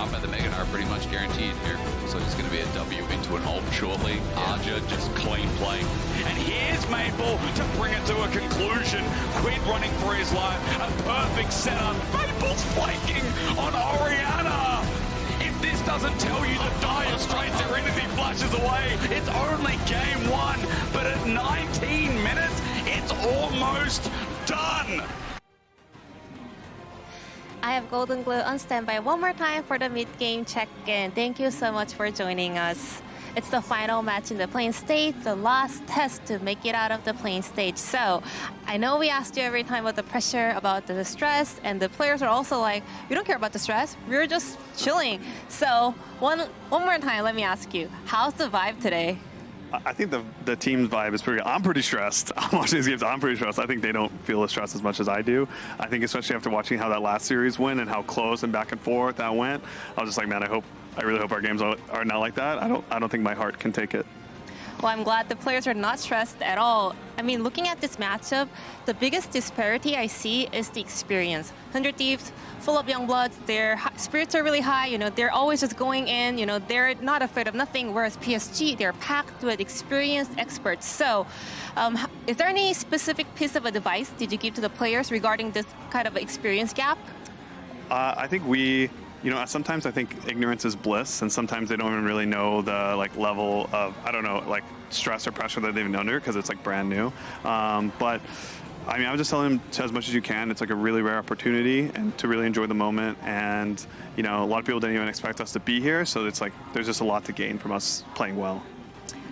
combat, the Mega are pretty much guaranteed here. So it's going to be a W into an ult shortly. Arja just clean play. And here's Maple to bring it to a conclusion. Quid running for his life. A perfect setup. Maple's flanking on Orianna. If this doesn't tell you the Dire Straits Serenity flashes away, it's only game one. But at 19 minutes, it's almost done. I have Golden Glue on standby one more time for the mid-game check-in. Thank you so much for joining us. It's the final match in the playing stage, the last test to make it out of the playing stage. So I know we asked you every time about the pressure, about the stress, and the players are also like, we don't care about the stress, we're just chilling. So one more time, let me ask you, how's the vibe today? I think the team's vibe is pretty good. I'm pretty stressed. I'm watching these games, I'm pretty stressed. I think they don't feel the stress as much as I do. I think especially after watching how that last series went and how close and back and forth that went, I was just like, man, I really hope our games are not like that. I don't think my heart can take it. Well, I'm glad the players are not stressed at all. I mean, looking at this matchup, the biggest disparity I see is the experience. 100 Thieves, full of young bloods, their spirits are really high, they're always just going in, they're not afraid of nothing, whereas PSG, they're packed with experienced experts. So, is there any specific piece of advice did you give to the players regarding this kind of experience gap? I think sometimes I think ignorance is bliss, and sometimes they don't even really know the level of, I don't know, stress or pressure that they've been under because it's brand new. But I mean, I would just tell them to as much as you can. It's a really rare opportunity and to really enjoy the moment. And a lot of people didn't even expect us to be here, so it's there's just a lot to gain from us playing well.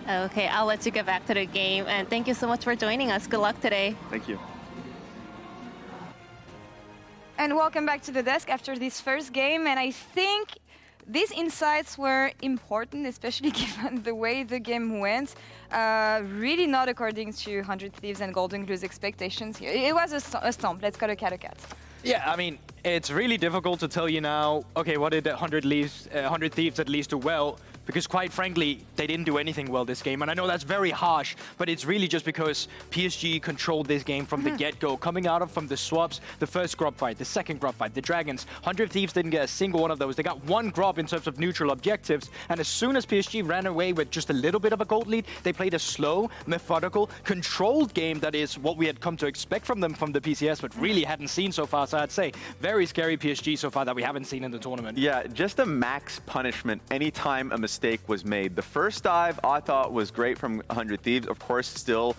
Okay, I'll let you get back to the game, and thank you so much for joining us. Good luck today. Thank you. And welcome back to the desk after this first game. And I think these insights were important, especially given the way the game went. Really not according to 100 Thieves and Golden Glue's expectations here. It was a stomp. Let's cut a cat. Yeah, I mean, it's really difficult to tell you now, okay, what did 100 Thieves at least do well? Because quite frankly, they didn't do anything well this game. And I know that's very harsh, but it's really just because PSG controlled this game from the get-go. Coming out from the swaps, the first grub fight, the second grub fight, the Dragons. 100 Thieves didn't get a single one of those. They got one grub in terms of neutral objectives. And as soon as PSG ran away with just a little bit of a gold lead, they played a slow, methodical, controlled game that is what we had come to expect from them from the PCS, but really hadn't seen so far. So I'd say very scary PSG so far that we haven't seen in the tournament. Yeah, just a max punishment anytime a mistake was made. The first dive I thought was great from 100 Thieves. Of course, still,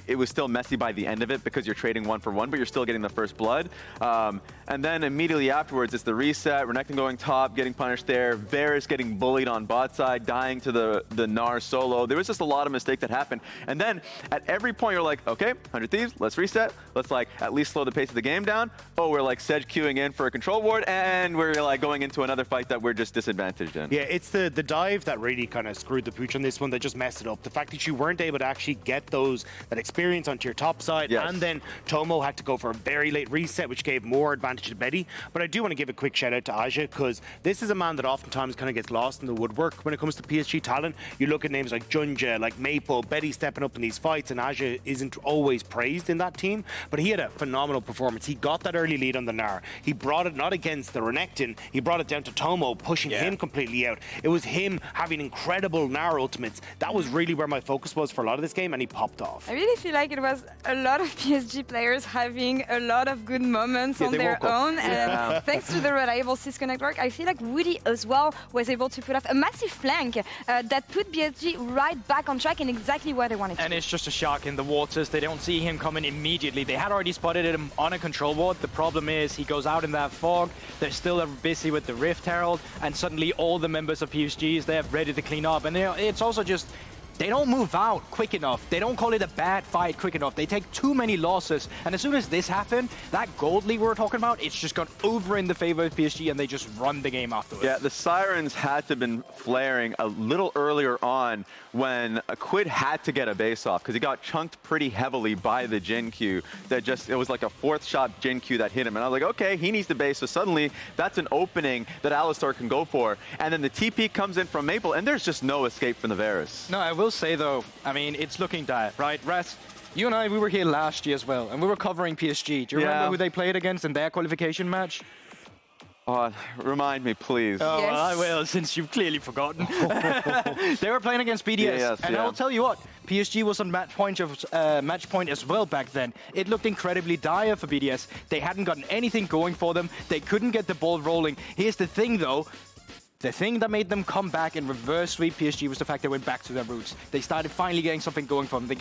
it was still messy by the end of it because you're trading 1 for 1, but you're still getting the first blood. And then immediately afterwards, it's the reset, Renekton going top, getting punished there, Varus getting bullied on bot side, dying to the Gnar solo. There was just a lot of mistakes that happened. And then at every point, you're like, okay, 100 Thieves, let's reset. Let's at least slow the pace of the game down. Oh, we're Sej queuing in for a control ward, and we're going into another fight that we're just disadvantaged in. Yeah, it's the dive that really kind of screwed the pooch on this one, that just messed it up. The fact that you weren't able to actually get that experience onto your top side, and then Tomo had to go for a very late reset, which gave more advantage to Betty. But I do want to give a quick shout out to Azhi, because this is a man that oftentimes kind of gets lost in the woodwork when it comes to PSG Talon. You look at names like JunJia, like Maple, Betty stepping up in these fights, and Azhi isn't always praised in that team, but he had a phenomenal performance. He got that early lead on the Gnar. He brought it not against the Renekton, he brought it down to Tomo, pushing him completely out. It was him having incredible Gnar ultimates. That was really where my focus was for a lot of this game, and he popped off. I really feel like it was a lot of PSG players having a lot of good moments on their own, and thanks to the reliable Cisco network, I feel like Woody as well was able to put off a massive flank that put PSG right back on track and exactly where they wanted to. And it's just a shark in the waters. They don't see him coming immediately. They had already spotted him on a control ward. The problem is he goes out in that fog. They're still busy with the Rift Herald, and suddenly all the members of PSG is there ready to clean up. And it's also just, they don't move out quick enough. They don't call it a bad fight quick enough. They take too many losses. And as soon as this happened, that gold lead we were talking about, it's just gone over in the favor of PSG, and they just run the game afterwards. Yeah, the sirens had to have been flaring a little earlier on when Quid had to get a base off, because he got chunked pretty heavily by the Jin Q. That just, it was like a 4th shot Jin Q that hit him. And I was like, okay, he needs the base. So suddenly that's an opening that Alistar can go for. And then the TP comes in from Maple, and there's just no escape from the Varus. No, I will say though, I mean, it's looking dire, right? Ras, you and I, we were here last year as well, and we were covering PSG. Do you remember who they played against in their qualification match? Remind me, please. Oh, Yes. well, I will, since you've clearly forgotten. They were playing against BDS, and I'll tell you what, PSG was on match point as well back then. It looked incredibly dire for BDS. They hadn't gotten anything going for them. They couldn't get the ball rolling. Here's the thing, though. The thing that made them come back and reverse sweep PSG was the fact they went back to their roots. They started finally getting something going for them. They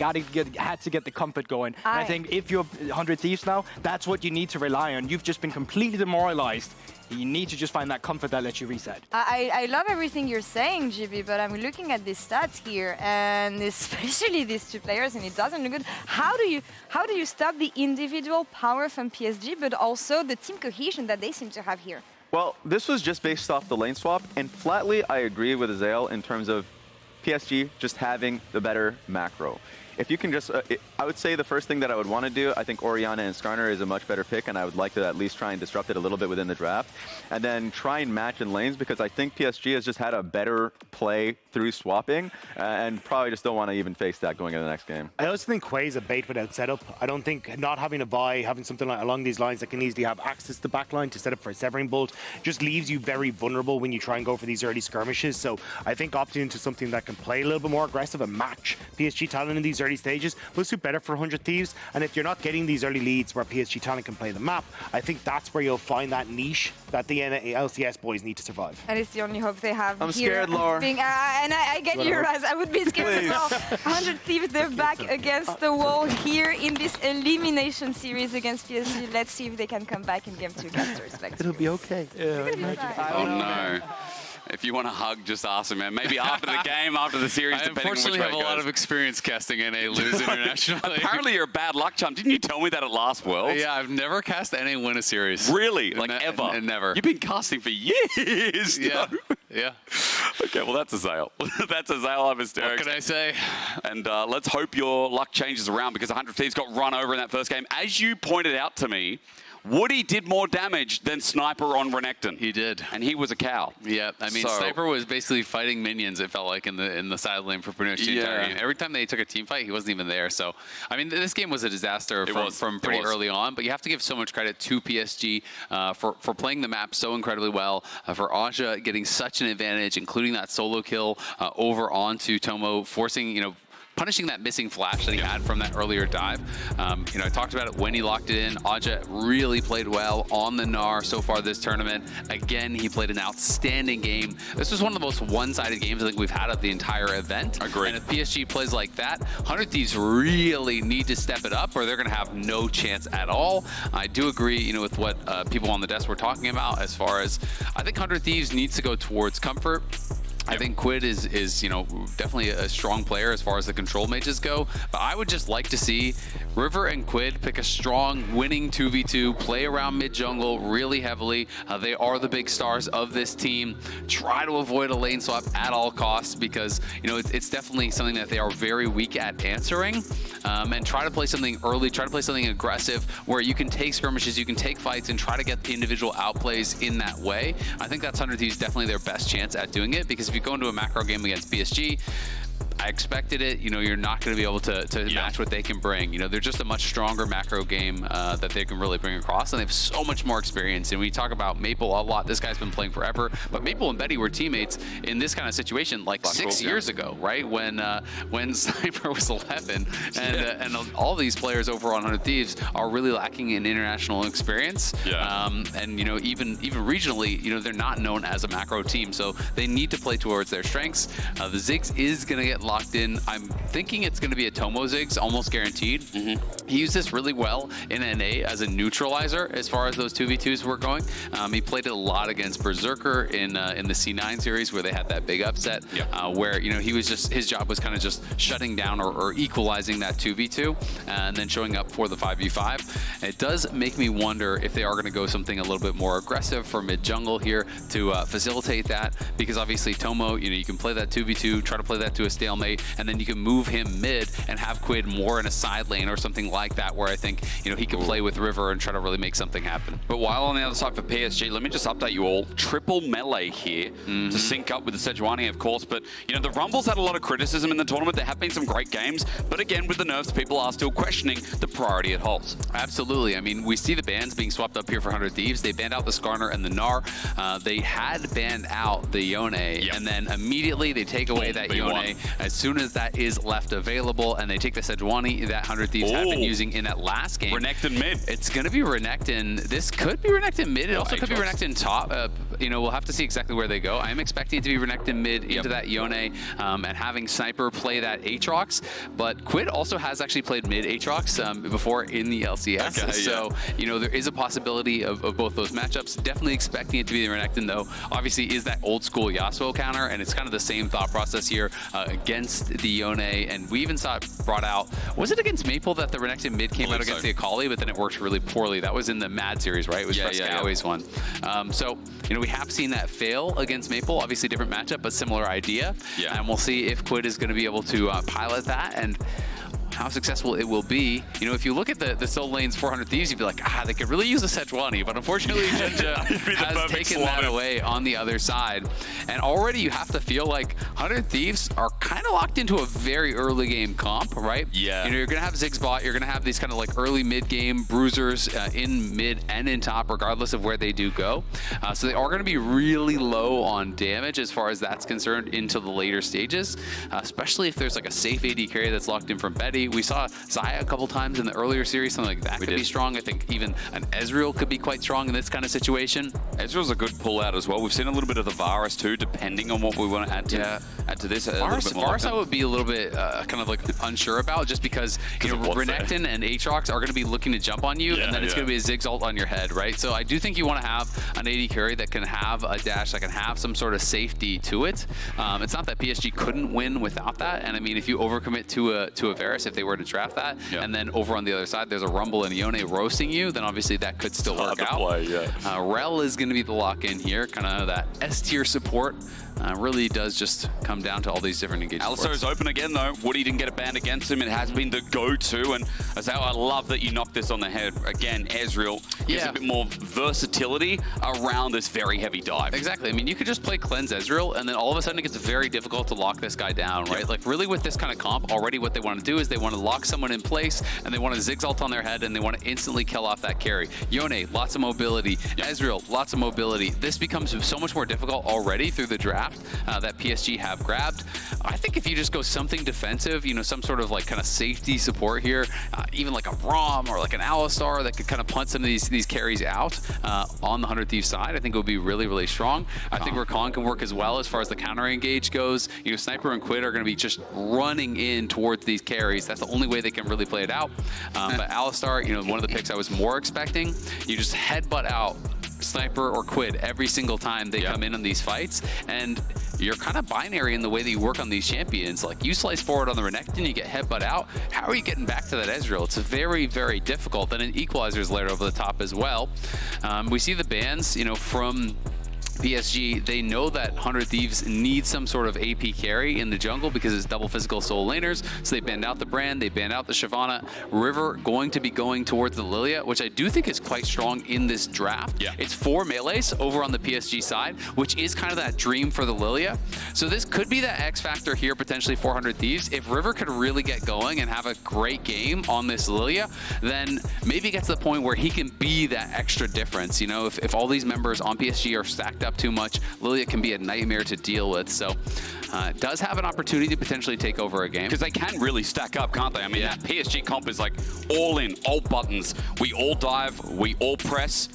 had to get the comfort going. And I think if you're 100 Thieves now, that's what you need to rely on. You've just been completely demoralized. You need to just find that comfort that lets you reset. I love everything you're saying, GB, but I'm looking at these stats here, and especially these two players, and it doesn't look good. How do you stop the individual power from PSG, but also the team cohesion that they seem to have here? Well, this was just based off the lane swap, and flatly, I agree with Ezreal in terms of PSG just having the better macro. If you can just, I would say the first thing that I would want to do, I think Orianna and Skarner is a much better pick, and I would like to at least try and disrupt it a little bit within the draft, and then try and match in lanes, because I think PSG has just had a better play through swapping, and probably just don't want to even face that going into the next game. I also think Quay is a bait without setup. I don't think not having a buy, having something like along these lines that can easily have access to the backline to set up for a Severing Bolt, just leaves you very vulnerable when you try and go for these early skirmishes. So I think opting into something that can play a little bit more aggressive and match PSG Talon in these early stages will suit better for 100 Thieves. And if you're not getting these early leads where PSG Talon can play the map, I think that's where you'll find that niche that the LCS boys need to survive. And it's the only hope they have. I'm here. scared, Laura. And I get you, Raz. I would be scared as well. 100 Thieves, they're back against the wall here in this elimination series against PSG. Let's see if they can come back in game 2 against us. It'll be okay. Oh no. If you want a hug, just ask him, man. Maybe after the game, after the series, I depending on which way unfortunately have it a lot goes. of experience casting NA lose internationally. Apparently you're a bad luck charm. Didn't you tell me that at last Worlds? Yeah, I've never cast NA win a series. Really? Like ever? And never. You've been casting for years. Yeah. No? Yeah. Okay, well that's Ezreal. That's Ezreal. I'm hysterics. What can I say? And let's hope your luck changes around, because 100 Thieves got run over in that first game. As you pointed out to me, Woody did more damage than Sniper on Renekton. He did. And he was a cow. Yeah, I mean, Sniper was basically fighting minions, it felt like, in the side lane for pretty much the entire game. Every time they took a team fight, he wasn't even there. So, I mean, this game was a disaster from pretty early on, but you have to give so much credit to PSG for playing the map so incredibly well, for Azhi getting such an advantage, including that solo kill over onto Tomo, forcing, punishing that missing flash that he had from that earlier dive. I talked about it when he locked it in. Azhi really played well on the Gnar so far this tournament. Again, he played an outstanding game. This was one of the most one-sided games I think we've had of the entire event. Agreed. And if PSG plays like that, 100 Thieves really need to step it up or they're going to have no chance at all. I do agree, with what people on the desk were talking about as far as I think 100 Thieves needs to go towards comfort. I think Quid is definitely a strong player as far as the control mages go, but I would just like to see River and Quid pick a strong winning 2v2, play around mid jungle really heavily. They are the big stars of this team. Try to avoid a lane swap at all costs, because it's definitely something that they are very weak at answering. And try to play something early, try to play something aggressive where you can take skirmishes, you can take fights, and try to get the individual outplays in that way. I think that's 100 Thieves definitely their best chance at doing it, because if you go into a macro game against PSG, I expected it. You're not going to be able to match what they can bring. They're just a much stronger macro game that they can really bring across, and they have so much more experience. And we talk about Maple a lot. This guy's been playing forever, but Maple and Betty were teammates in this kind of situation like 6 years ago, right? When Sniper was 11, and all these players over on 100 Thieves are really lacking in international experience. Yeah. And even regionally, they're not known as a macro team, so they need to play towards their strengths. The Ziggs is going to get locked in. I'm thinking it's going to be a Tomo Ziggs, almost guaranteed. He used this really well in NA as a neutralizer as far as those 2v2s were going. He played it a lot against Berserker in the C9 series where they had that big upset, where he was his job was kind of just shutting down or equalizing that 2v2 and then showing up for the 5v5. It does make me wonder if they are going to go something a little bit more aggressive for mid jungle here to facilitate that, because obviously Tomo, you can play that 2v2, try to play that to a stalemate, and then you can move him mid and have Quid more in a side lane or something like that, where I think, you know, he can play with River and try to really make something happen. But while on the other side for PSG, let me just update you all. Triple melee here to sync up with the Sejuani, of course. But, you know, the Rumble's had a lot of criticism in the tournament. There have been some great games. But again, with the nerfs, people are still questioning the priority it holds. Absolutely. I mean, we see the bans being swapped up here for 100 Thieves. They banned out the Skarner and the Gnar. They had banned out the Yone, and then immediately they take away that Yone as soon as that is left available, and they take the Sejuani that 100 Thieves have been using in that last game. Renekton mid. It's going to be Renekton. This could be Renekton mid. It also could be Renekton top. You know, we'll have to see exactly where they go. I'm expecting it to be Renekton mid into that Yone, and having Sniper play that Aatrox. But Quid also has actually played mid Aatrox before in the LCS. So, you know, there is a possibility of both those matchups. Definitely expecting it to be the Renekton, though. Obviously, is that old school Yasuo counter, and it's kind of the same thought process here against the Yone. And we even saw it brought out, was it against Maple that the Renekton mid came out against the Akali, but then it worked really poorly? That was in the Mad series, right? It was Fresco's one. So, you know, we have seen that fail against Maple. Obviously, different matchup, but similar idea. And we'll see if Quid is going to be able to pilot that and how successful it will be. You know, if you look at the solo lanes 400 Thieves, you'd be like, they could really use a Sejuani, but unfortunately JunJia has taken that away on the other side. And already you have to feel like 100 Thieves are kind of locked into a very early game comp, right? You know, you're gonna have Ziggs bot, you're gonna have these kind of like early mid game bruisers in mid and in top, regardless of where they do go. So they are gonna be really low on damage as far as that's concerned into the later stages, especially if there's like a safe AD carry that's locked in from Betty. We saw Xayah a couple times in the earlier series, something like that could be strong. I think even an Ezreal could be quite strong in this kind of situation. Ezreal's a good pull out as well. We've seen a little bit of the Varus too, depending on what we want to add to this. Varus I would be a little bit kind of like unsure about, just because, you know, Renekton and Aatrox are going to be looking to jump on you, and then it's going to be a Ziggs ult on your head, right? So I do think you want to have an AD carry that can have a dash, that can have some sort of safety to it. It's not that PSG couldn't win without that, and I mean, if you overcommit to a Varus, if they were to draft that, and then over on the other side there's a Rumble and Yone roasting you, then obviously that could still work out. Rell is going to be the lock-in here, kind of that S-tier support. Really does just come down to all these different engagements. Alistar is open again, though. Woody didn't get a ban against him. It has been the go-to, and that's how I love that you knocked this on the head. Again, Ezreal gives a bit more versatility around this very heavy dive. Exactly. I mean, you could just play Cleanse Ezreal, and then all of a sudden it gets very difficult to lock this guy down, right? Like, really with this kind of comp, already what they want to do is they want to lock someone in place, and they want to Ziggs ult on their head, and they want to instantly kill off that carry. Yone, lots of mobility. Ezreal, lots of mobility. This becomes so much more difficult already through the draft that PSG have grabbed. I think if you just go something defensive, you know, some sort of like kind of safety support here, even like a Braum or like an Alistar that could kind of punt some of these carries out on the 100 Thieves side, I think it would be really, really strong. I think Rakan can work as well as far as the counter engage goes. You know, Sniper and Quid are going to be just running in towards these carries. That's the only way they can really play it out. But Alistar, you know, one of the picks I was more expecting, you just headbutt out Sniper or Quid every single time they come in on these fights, and you're kind of binary in the way that you work on these champions. Like, you slice forward on the Renekton, you get headbutt out. How are you getting back to that Ezreal? It's very, very difficult. Then an Equalizer's layered over the top as well. We see the bans, you know, from PSG. They know that 100 Thieves need some sort of AP carry in the jungle because it's double physical solo laners, so they banned out the Brand, they banned out the Shyvana. River going to be going towards the Lillia, which I do think is quite strong in this draft. It's 4 melees over on the PSG side, which is kind of that dream for the Lillia. So this could be that X factor here, potentially 400 Thieves. If River could really get going and have a great game on this Lillia, then maybe it gets to the point where he can be that extra difference. You know, if all these members on PSG are stacked up too much, Lillia can be a nightmare to deal with. So does have an opportunity to potentially take over a game. Because they can really stack up, can't they? I mean, that PSG comp is like all in, all buttons. We all dive, we all press,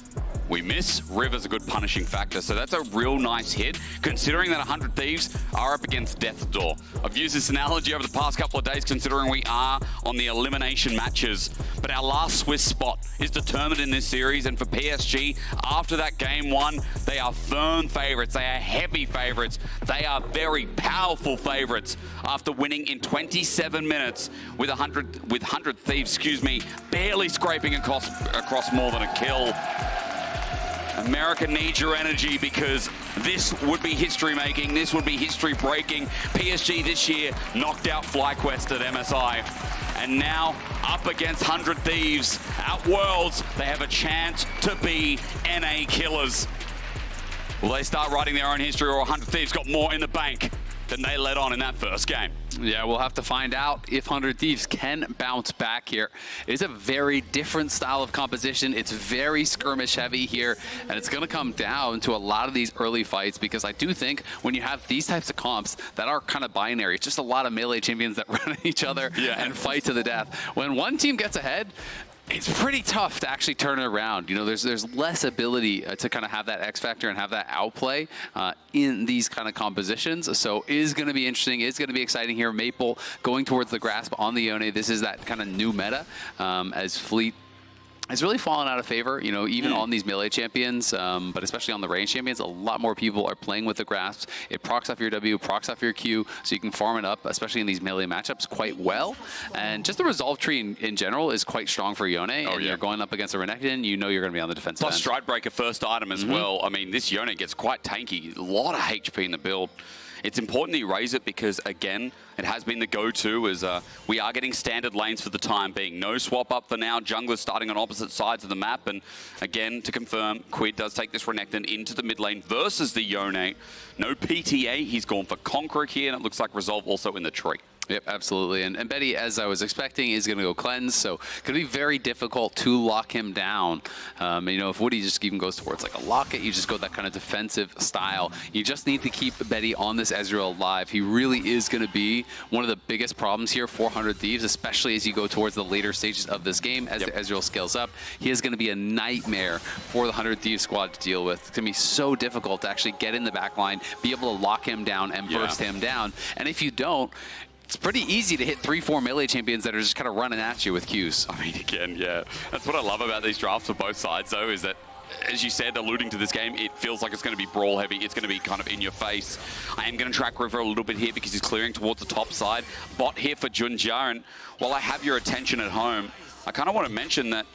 we miss. River's a good punishing factor, so that's a real nice hit, considering that 100 Thieves are up against Death's Door. I've used this analogy over the past couple of days, considering we are on the elimination matches, but our last Swiss spot is determined in this series, and for PSG, after that game 1, they are firm favorites, they are heavy favorites, they are very powerful favorites after winning in 27 minutes with 100 Thieves, barely scraping across more than a kill. America needs your energy because this would be history making, this would be history breaking. PSG this year knocked out FlyQuest at MSI. And now up against 100 Thieves at Worlds, they have a chance to be NA killers. Will they start writing their own history, or 100 Thieves got more in the bank than they let on in that first game? Yeah, we'll have to find out if 100 Thieves can bounce back here. It is a very different style of composition. It's very skirmish heavy here, and it's going to come down to a lot of these early fights, because I do think when you have these types of comps that are kind of binary, it's just a lot of melee champions that run at each other and fight to the death. When one team gets ahead, it's pretty tough to actually turn it around. You know, there's less ability to kind of have that X factor and have that outplay in these kind of compositions. So it is going to be interesting. It's going to be exciting here. Maple going towards the grasp on the Yone. This is that kind of new meta as Fleet has really fallen out of favor, you know, even on these melee champions, but especially on the range champions. A lot more people are playing with the grasps. It procs off your W, procs off your Q, so you can farm it up, especially in these melee matchups, quite well. And just the resolve tree in general is quite strong for Yone. And you're going up against a Renekton, you know you're going to be on the defensive Plus end. Stride Breaker first item as well. I mean, this Yone gets quite tanky. A lot of HP in the build. It's important that you raise it because, again, it has been the go-to as we are getting standard lanes for the time being. No swap up for now. Junglers starting on opposite sides of the map. And again, to confirm, Quid does take this Renekton into the mid lane versus the Yone. No PTA. He's gone for Conqueror here, and it looks like Resolve also in the tree. Yep, absolutely. And Betty, as I was expecting, is going to go cleanse, so it's going to be very difficult to lock him down. You know, if Woody just even goes towards like a locket, you just go that kind of defensive style. You just need to keep Betty on this Ezreal alive. He really is going to be one of the biggest problems here for 100 Thieves, especially as you go towards the later stages of this game as the Ezreal scales up. He is going to be a nightmare for the 100 Thieves squad to deal with. It's going to be so difficult to actually get in the back line, be able to lock him down and burst him down. And if you don't, it's pretty easy to hit 3-4 melee champions that are just kind of running at you with Qs. I mean, again, that's what I love about these drafts for both sides, though, is that, as you said, alluding to this game, it feels like it's going to be brawl heavy. It's going to be kind of in your face. I am going to track River a little bit here because he's clearing towards the top side. Bot here for JunJia, and while I have your attention at home, I kind of want to mention that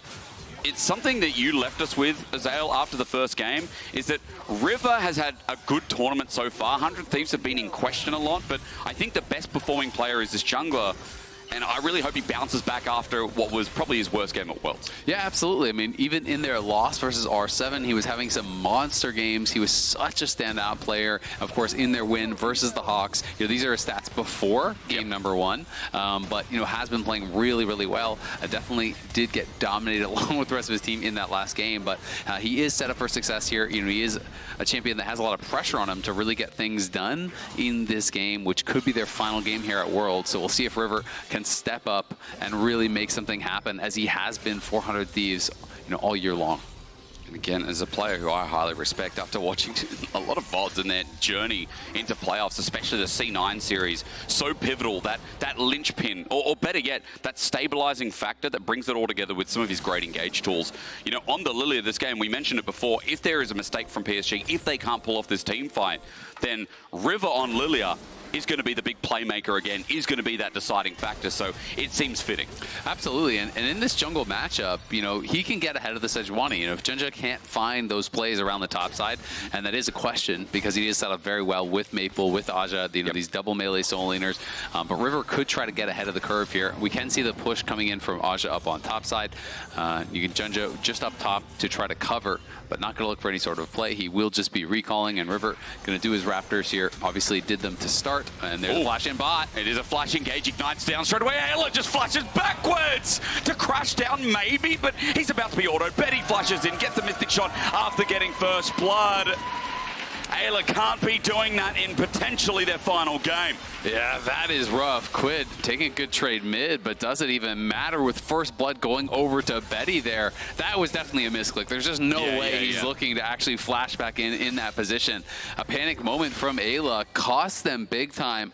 it's something that you left us with, Ezreal, after the first game, is that River has had a good tournament so far. 100 Thieves have been in question a lot, but I think the best performing player is this jungler. And I really hope he bounces back after what was probably his worst game at Worlds. Yeah, absolutely. I mean, even in their loss versus R7, he was having some monster games. He was such a standout player. Of course, in their win versus the Hawks, you know, these are his stats before game number one. But, you know, has been playing really, really well. Definitely did get dominated along with the rest of his team in that last game. But he is set up for success here. You know, he is a champion that has a lot of pressure on him to really get things done in this game, which could be their final game here at Worlds. So we'll see if River can step up and really make something happen, as he has been 400 Thieves, you know, all year long. And again, as a player who I highly respect after watching a lot of VODs and their journey into playoffs, especially the C9 series, so pivotal, that linchpin, or better yet, that stabilizing factor that brings it all together with some of his great engage tools. You know, on the Lillia this game, we mentioned it before, if there is a mistake from PSG, if they can't pull off this team fight, then River on Lillia is going to be the big playmaker again, is going to be that deciding factor, so it seems fitting. Absolutely, and in this jungle matchup, you know, he can get ahead of the Sejuani. You know, if JunJia can't find those plays around the top side, and that is a question, because he is set up very well with Maple, with Azhi, you know, these double melee soul laners, but River could try to get ahead of the curve here. We can see the push coming in from Azhi up on top side. You can JunJia just up top to try to cover, but not going to look for any sort of play. He will just be recalling, and River going to do his Raptors here. Obviously did them to start, and there's a flash in bot. It is a flash engage, ignites down straight away. Eyla just flashes backwards to crash down maybe, but he's about to be auto. Betty flashes in, gets the Mystic shot after getting first blood. Eyla can't be doing that in potentially their final game. Yeah, that is rough. Quid taking a good trade mid, but does it even matter with first blood going over to Betty there? That was definitely a misclick. There's just no way he's looking to actually flash back in that position. A panic moment from Eyla costs them big time,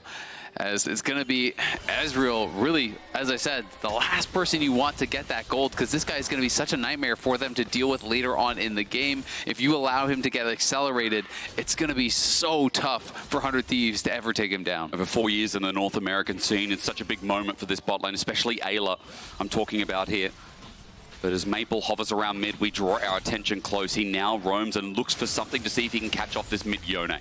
as it's going to be Ezreal, really, as I said, the last person you want to get that gold, because this guy is going to be such a nightmare for them to deal with later on in the game. If you allow him to get accelerated, it's going to be so tough for 100 Thieves to ever take him down. Over 4 years in the North American scene, it's such a big moment for this bot lane, especially Eyla I'm talking about here. But as Maple hovers around mid, we draw our attention close. He now roams and looks for something to see if he can catch off this mid Yone.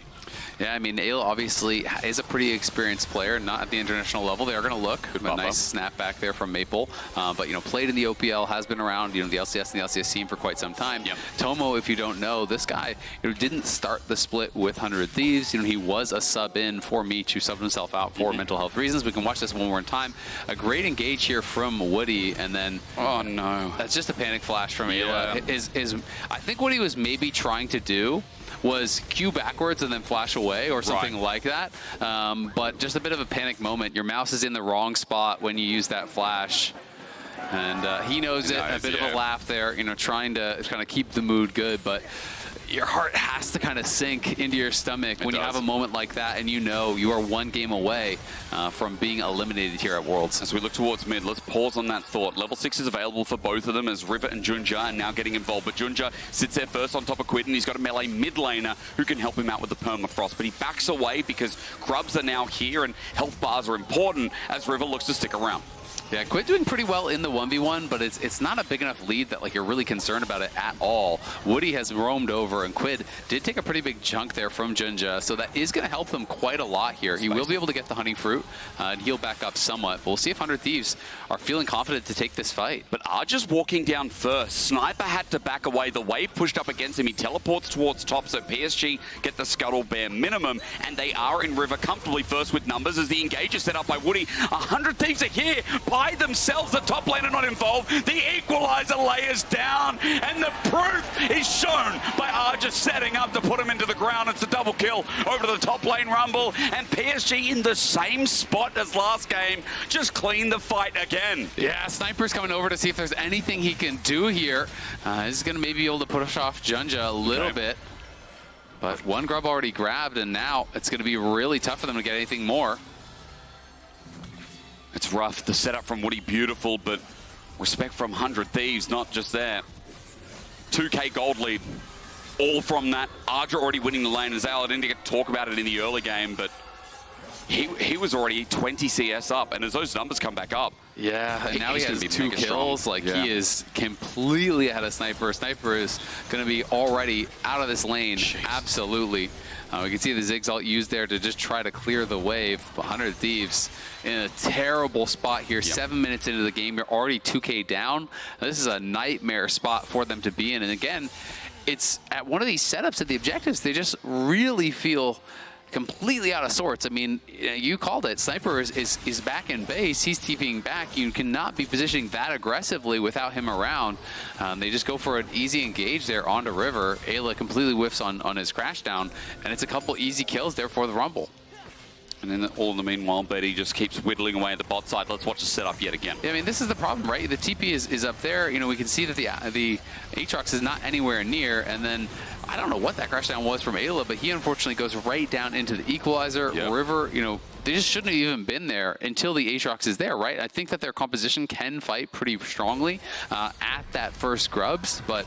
Yeah, I mean, Eyla obviously is a pretty experienced player, not at the international level. They are going to look. A nice snap back there from Maple. But, you know, played in the OPL, has been around, you know, the LCS and the LCS scene for quite some time. Yep. Tomo, if you don't know, this guy, you know, didn't start the split with 100 Thieves. You know, he was a sub-in for Meech, who subbed himself out for mental health reasons. We can watch this one more in time. A great engage here from Woody, and then... Oh, no. That's just a panic flash from Eyla. I think what he was maybe trying to do was Q backwards and then flash away or something like that. But just a bit of a panic moment. Your mouse is in the wrong spot when you use that flash. And he knows it. A bit of a laugh there, you know, trying to kind of keep the mood good. But your heart has to kind of sink into your stomach when you have a moment like that and you know you are one game away from being eliminated here at Worlds. As we look towards mid, let's pause on that thought. Level 6 is available for both of them as River and JunJia are now getting involved. But JunJia sits there first on top of Quid, and he's got a melee mid laner who can help him out with the permafrost. But he backs away because grubs are now here and health bars are important as River looks to stick around. Yeah, Quid doing pretty well in the 1v1, but it's not a big enough lead that like you're really concerned about it at all. Woody has roamed over, and Quid did take a pretty big chunk there from JunJia, so that is going to help them quite a lot here. He will be able to get the hunting fruit and heal back up somewhat, but we'll see if 100 Thieves are feeling confident to take this fight. But Arja's walking down first. Sniper had to back away. The wave pushed up against him. He teleports towards top, so PSG get the scuttle bare minimum, and they are in River comfortably first with numbers as the engage is set up by Woody. 100 Thieves are here by themselves. The top lane are not involved. The equalizer layers down, and the proof is shown by Arja setting up to put him into the ground. It's a double kill over to the top lane rumble, and PSG in the same spot as last game, just clean the fight again. Yeah, Sniper's coming over to see if there's anything he can do here. He's going to maybe be able to push off JunJia a little bit. But one grub already grabbed, and now it's going to be really tough for them to get anything more. It's rough. The setup from Woody, beautiful, but respect from 100 Thieves, not just there. 2k gold lead, all from that. Arja already winning the lane. As I didn't get to talk about it in the early game, but he was already 20 CS up, and as those numbers come back up, yeah, and now he has 2 kills. Like, he is completely ahead of Sniper. Sniper is going to be already out of this lane. Jeez. Absolutely. We can see the Ziggs ult used there to just try to clear the wave. 100 Thieves in a terrible spot here. 7 minutes into the game, you're already 2k down. This is a nightmare spot for them to be in. And again, it's at one of these setups at the objectives, they just really feel completely out of sorts. I mean, you called it. Sniper is back in base. He's TPing back. You cannot be positioning that aggressively without him around. They just go for an easy engage there onto River. Eyla completely whiffs on his crash down, and it's a couple easy kills there for the Rumble. And then all in the meanwhile, Betty just keeps whittling away at the bot side. Let's watch the setup yet again. Yeah, I mean, this is the problem, right? The TP is up there. You know, we can see that the Aatrox is not anywhere near, and then I don't know what that crash down was from Eyla, but he unfortunately goes right down into the equalizer. Yep. River, you know, they just shouldn't have even been there until the Aatrox is there, right? I think that their composition can fight pretty strongly at that first grubs, but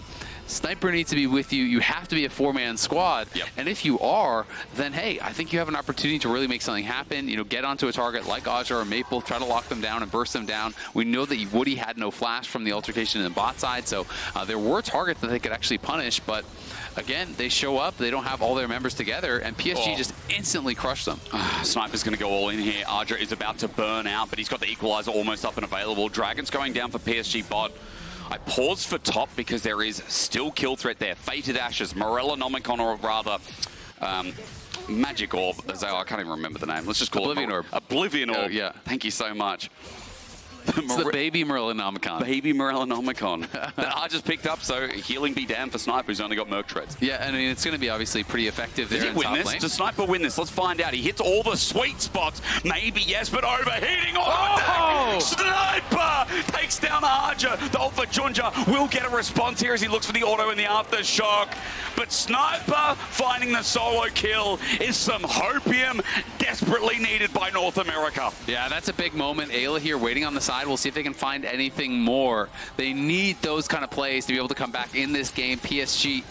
Sniper needs to be with you. You have to be a 4-man squad. Yep. And if you are, then hey, I think you have an opportunity to really make something happen. You know, get onto a target like Azhi or Maple, try to lock them down and burst them down. We know that Woody had no flash from the altercation in the bot side, so there were targets that they could actually punish, but again, they show up, they don't have all their members together, and PSG just instantly crushed them. Sniper's going to go all in here. Arja is about to burn out, but he's got the equalizer almost up and available. Dragon's going down for PSG bot. I paused for top because there is still kill threat there. Fated Ashes, Morellonomicon, or rather, Magic Orb. I can't even remember the name. Let's just call Oblivion it Orb. Oblivion Orb. Yeah. Thank you so much. It's the baby Morellonomicon. Baby Morellonomicon. That I just picked up, so healing be damned for Sniper, who's only got Merc Treads. Yeah, I mean, it's going to be obviously pretty effective there in top lane. Does Sniper win this? Let's find out. He hits all the sweet spots. Maybe yes, but overheating auto attack. Sniper takes down Arja. The ult for JunJia will get a response here as he looks for the auto and the aftershock. But Sniper finding the solo kill is some hopium desperately needed by North America. Yeah, that's a big moment. Eyla here waiting on the side. We'll see if they can find anything more. They need those kind of plays to be able to come back in this game. PSG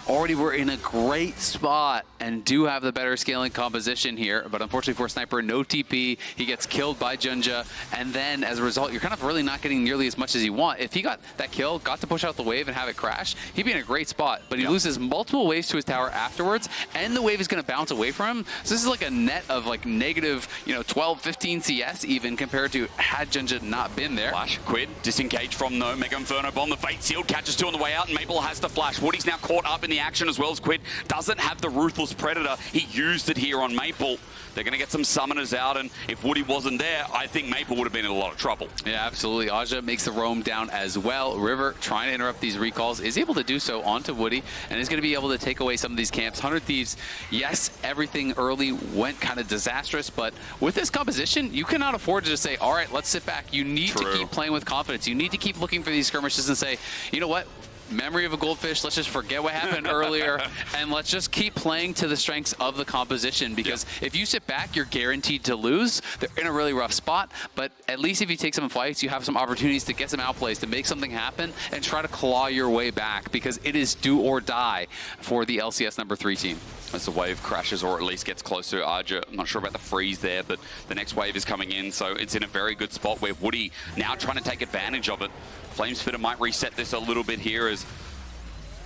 already were in a great spot and do have the better scaling composition here. But unfortunately for Sniper, no TP. He gets killed by JunJia. And then as a result, you're kind of really not getting nearly as much as you want. If he got that kill, got to push out the wave and have it crash, he'd be in a great spot. But he loses multiple waves to his tower afterwards, and the wave is going to bounce away from him. So this is like a net of like negative, 12, 15 CS even compared to had JunJia not been there. Flash, Quid, disengaged from the Mega Inferno Bomb. The Fate Sealed catches two on the way out, and Maple has the flash. Woody's now caught up in the action as well as Quid doesn't have the Ruthless Predator. He used it here on Maple. They're going to get some summoners out, and if Woody wasn't there, I think Maple would have been in a lot of trouble. Yeah, absolutely. Azhi makes the roam down as well. River, trying to interrupt these recalls, is able to do so onto Woody, and is going to be able to take away some of these camps. 100 Thieves, yes, everything early went kind of disastrous, but with this composition, you cannot afford to just say, all right, let's sit back. You need to keep playing with confidence. You need to keep looking for these skirmishes and say, you know what? Memory of a goldfish, let's just forget what happened earlier and let's just keep playing to the strengths of the composition, because if you sit back, you're guaranteed to lose. They're in a really rough spot, but at least if you take some fights, you have some opportunities to get some outplays, to make something happen and try to claw your way back, because it is do or die for the LCS number 3 team. As the wave crashes or at least gets close to Azhi. I'm not sure about the freeze there, but the next wave is coming in, so it's in a very good spot where Woody now trying to take advantage of it. Flamespitter might reset this a little bit here as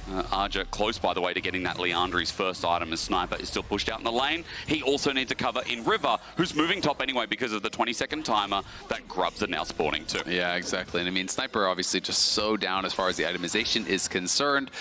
Azhi close, by the way, to getting that Leandri's first item as Sniper is still pushed out in the lane. He also needs to cover in River, who's moving top anyway because of the 20-second timer that Grubs are now spawning to. Yeah, exactly. And I mean, Sniper obviously just so down as far as the itemization is concerned.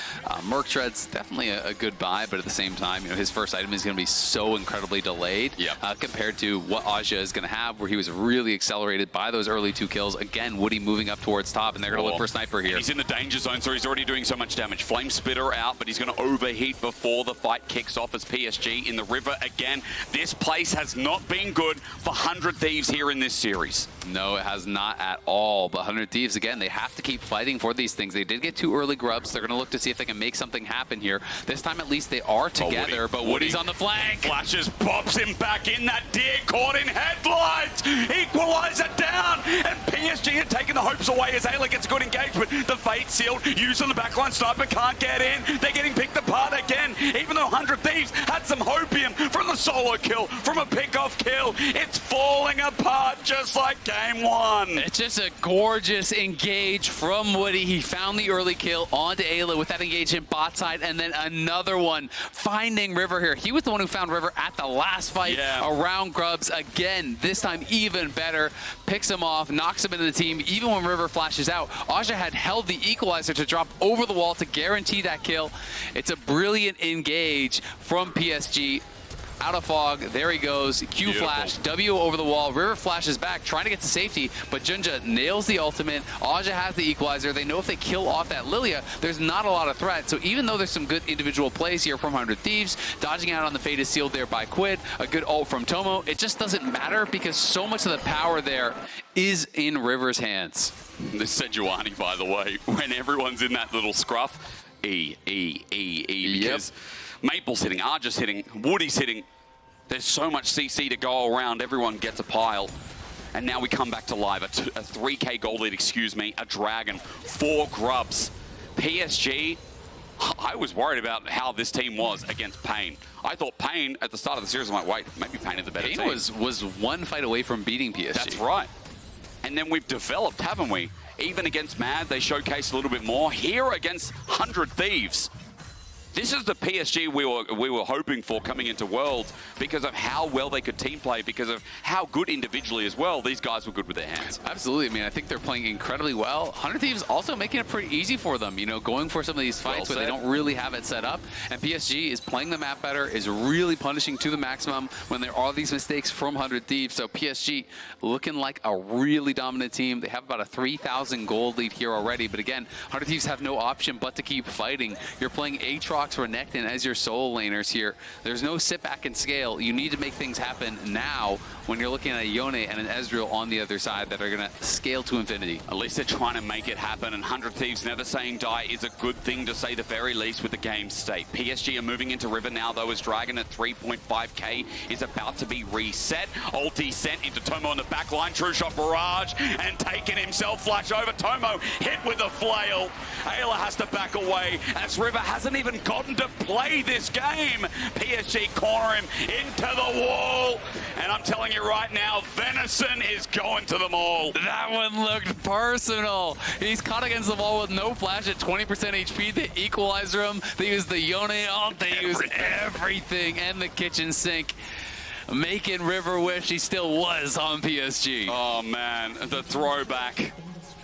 Merc Tread's definitely a good buy, but at the same time, his first item is going to be so incredibly delayed compared to what Azhi is going to have, where he was really accelerated by those early 2 kills. Again, Woody moving up towards top, and they're going to look for Sniper here. And he's in the danger zone, so he's already doing so much damage. Spitter out, but he's going to overheat before the fight kicks off as PSG in the river again. This place has not been good for 100 Thieves here in this series. No, it has not at all. But 100 Thieves, again, they have to keep fighting for these things. They did get 2 early grubs. They're going to look to see if they can make something happen here. This time, at least, they are together, but Woody's on the flank. Flashes, pops him back in. That deer caught in headlights. Equalizer down, and PSG are taking the hopes away as Eyla gets good engagement. The Fate Sealed, used on the backline. Sniper can't get in. They're getting picked apart again, even though 100 Thieves had some hopium from the solo kill, from a pick-off kill. It's falling apart just like game 1. It's just a gorgeous engage from Woody. He found the early kill onto Eyla with that engagement bot side, and then another one finding River here. He was the one who found River at the last fight around Grubs. Again, this time even better. Picks him off, knocks him into the team. Even when River flashes out, Azhi had held the equalizer to drop over the wall to guarantee that kill. It's a brilliant engage from PSG. Out of fog, there he goes. Q flash, W over the wall. River flashes back, trying to get to safety, but JunJia nails the ultimate. Azhi has the equalizer. They know if they kill off that Lillia, there's not a lot of threat. So even though there's some good individual plays here from 100 Thieves, dodging out on the Fate is sealed there by Quid, a good ult from Tomo, it just doesn't matter because so much of the power there is in River's hands. The Sejuani, by the way, when everyone's in that little scruff, because Maple's hitting, Arja's hitting, Woody's hitting. There's so much CC to go around. Everyone gets a pile. And now we come back to live. A 3K gold lead, a dragon, 4 grubs. PSG, I was worried about how this team was against Pain. I thought Pain, at the start of the series, I'm like, wait, maybe Pain is the better team. Pain was one fight away from beating PSG. That's right. And then we've developed, haven't we? Even against Mad, they showcased a little bit more. Here against 100 Thieves. This is the PSG we were hoping for coming into Worlds because of how well they could team play, because of how good individually as well these guys were good with their hands. Absolutely. I mean, I think they're playing incredibly well. 100 Thieves also making it pretty easy for them, going for some of these fights where they don't really have it set up. And PSG is playing the map better, is really punishing to the maximum when there are these mistakes from 100 Thieves. So PSG looking like a really dominant team. They have about a 3,000 gold lead here already. But again, 100 Thieves have no option but to keep fighting. You're playing Aatrox, Renekton as your solo laners here. There's no sit back and scale. You need to make things happen now when you're looking at a Yone and an Ezreal on the other side that are going to scale to infinity. At least they're trying to make it happen, and 100 Thieves never saying die is a good thing to say the very least with the game state. PSG are moving into River now, though, as Dragon at 3.5k is about to be reset. Ulti sent into Tomo on the back line. True shot barrage, and taking himself flash over. Tomo hit with a flail. Eyla has to back away as River hasn't even got forgotten to play this game. PSG corner him into the wall. And I'm telling you right now, Venison is going to them all. That one looked personal. He's caught against the wall with no flash at 20% HP. They equalizer him. They use the Yone ult. They use everything and the kitchen sink, making River wish he still was on PSG. Oh man, the throwback.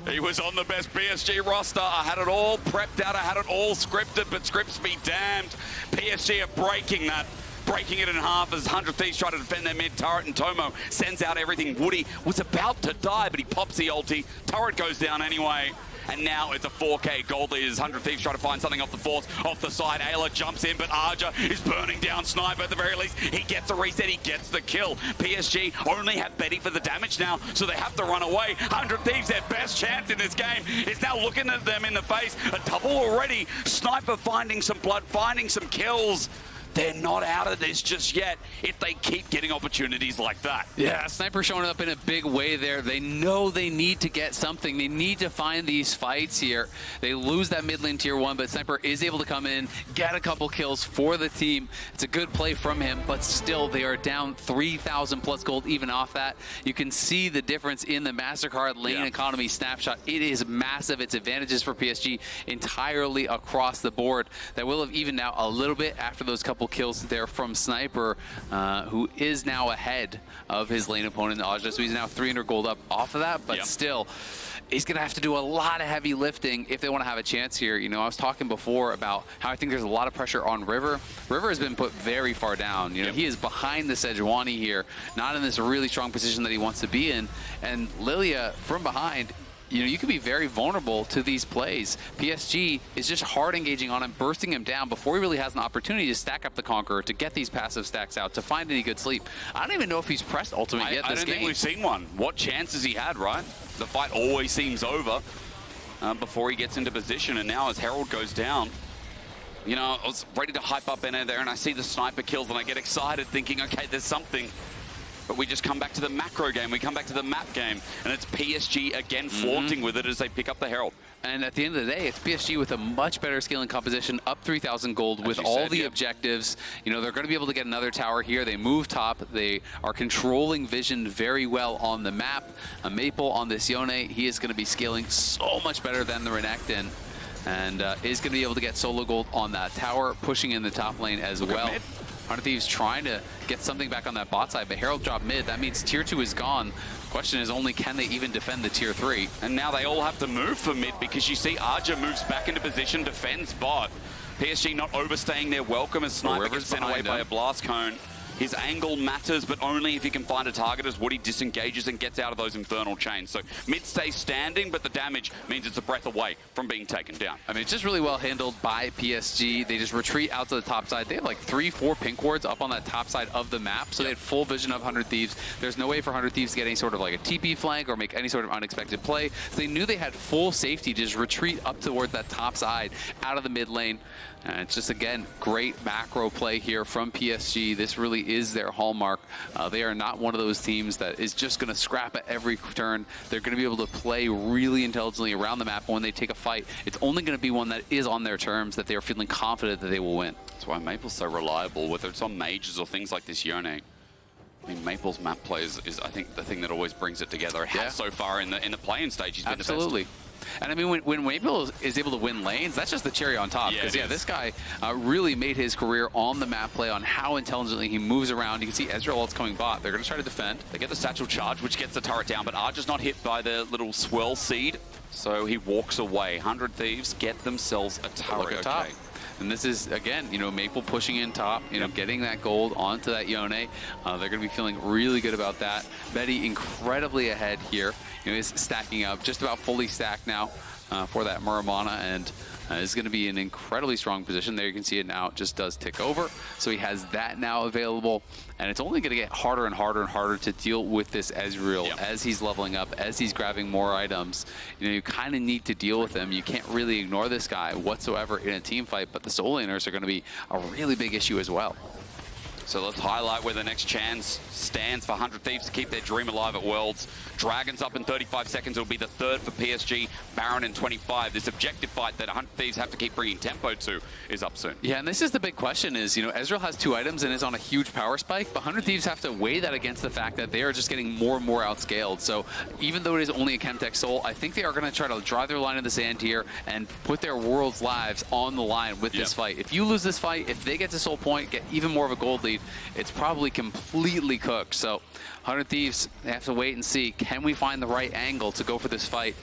He was on the best PSG roster. I had it all prepped out. I had it all scripted, but scripts be damned. PSG are breaking that. Breaking it in half as 100 Thieves try to defend their mid turret, and Tomo sends out everything. Woody was about to die, but he pops the ulti. Turret goes down anyway. And now it's a 4K gold lead as 100 Thieves try to find something off the force, off the side. Eyla jumps in, but Azhi is burning down Sniper at the very least. He gets the reset, he gets the kill. PSG only have Betty for the damage now, so they have to run away. 100 Thieves, their best chance in this game, is now looking at them in the face. A double already. Sniper finding some blood, finding some kills. They're not out of this just yet if they keep getting opportunities like that. Yeah, Sniper showing up in a big way there. They know they need to get something. They need to find these fights here. They lose that mid lane tier 1, but Sniper is able to come in, get a couple kills for the team. It's a good play from him, but still they are down 3,000 plus gold even off that. You can see the difference in the MasterCard lane economy snapshot. It is massive. It's advantages for PSG entirely across the board. That will have evened out a little bit after those couple kills there from Sniper, who is now ahead of his lane opponent, Azhi. So he's now 300 gold up off of that, but still, he's going to have to do a lot of heavy lifting if they want to have a chance here. You know, I was talking before about how I think there's a lot of pressure on River. River has been put very far down. You know, he is behind the Sejuani here, not in this really strong position that he wants to be in. And Lillia from behind, you know, you could be very vulnerable to these plays. PSG is just hard engaging on him, bursting him down before he really has an opportunity to stack up the Conqueror, to get these passive stacks out, to find any good sleep. I don't even know if he's pressed ultimate yet this game. I don't think we've seen one. What chances he had, right? The fight always seems over before he gets into position, and now as Herald goes down, you know, I was ready to hype up Eno there, and I see the Sniper kills, and I get excited thinking, okay, there's something. But we just come back to the macro game, we come back to the map game, and it's PSG again flaunting with it as they pick up the Herald. And at the end of the day, it's PSG with a much better scaling composition, up 3,000 gold with all the objectives. You know, they're going to be able to get another tower here. They move top. They are controlling vision very well on the map. A Maple on this Yone, he is going to be scaling so much better than the Renekton. And is going to be able to get solo gold on that tower, pushing in the top lane as well. 100 Thieves trying to get something back on that bot side, but Herald dropped mid. That means tier 2 is gone. Question is only, can they even defend the tier 3? And now they all have to move for mid because you see Azhi moves back into position, defends bot. PSG not overstaying their welcome as Sniper gets sent away by a blast cone. His angle matters, but only if he can find a target as Woody disengages and gets out of those infernal chains. So mid stays standing, but the damage means it's a breath away from being taken down. I mean, it's just really well handled by PSG. They just retreat out to the top side. They have like 3-4 pink wards up on that top side of the map, so they had full vision of 100 Thieves. There's no way for 100 Thieves to get any sort of like a TP flank or make any sort of unexpected play. So they knew they had full safety to just retreat up towards that top side out of the mid lane. And it's just, again, great macro play here from PSG. This really is their hallmark. They are not one of those teams that is just going to scrap at every turn. They're going to be able to play really intelligently around the map. When they take a fight, it's only going to be one that is on their terms, that they are feeling confident that they will win. That's why Maple's so reliable, whether it's on mages or things like this Yone. I mean, Maple's map play is I think, the thing that always brings it together. It has so far in the play-in stage. He's been absolutely. And I mean, when Maple is able to win lanes, that's just the cherry on top. Because this guy really made his career on the map play, on how intelligently he moves around. You can see Ezreal ult's coming bot. They're going to try to defend. They get the satchel charge, which gets the turret down, but Archer's not hit by the little swirl seed, so he walks away. 100 Thieves get themselves a turret. Look at top. And this is, again, you know, Maple pushing in top, you know, getting that gold onto that Yone. They're going to be feeling really good about that. Betty incredibly ahead here. You know, is stacking up, just about fully stacked now for that Muramana, and is going to be in an incredibly strong position. There you can see it now. It just does tick over. So he has that now available, and it's only going to get harder and harder and harder to deal with this Ezreal as he's leveling up, as he's grabbing more items. You know, you kind of need to deal with him. You can't really ignore this guy whatsoever in a team fight, but the soul laners are going to be a really big issue as well. So let's highlight where the next chance stands for 100 Thieves to keep their dream alive at Worlds. Dragons up in 35 seconds. It'll be the third for PSG. Baron in 25. This objective fight that 100 Thieves have to keep bringing tempo to is up soon. Yeah, and this is the big question is, Ezreal has 2 items and is on a huge power spike, but 100 Thieves have to weigh that against the fact that they are just getting more and more outscaled. So even though it is only a Chemtech Soul, I think they are going to try to drive their line in the sand here and put their world's lives on the line with this fight. If you lose this fight, if they get to Soul Point, get even more of a gold lead, it's probably completely cooked. So 100 Thieves, they have to wait and see, can we find the right angle to go for this fight?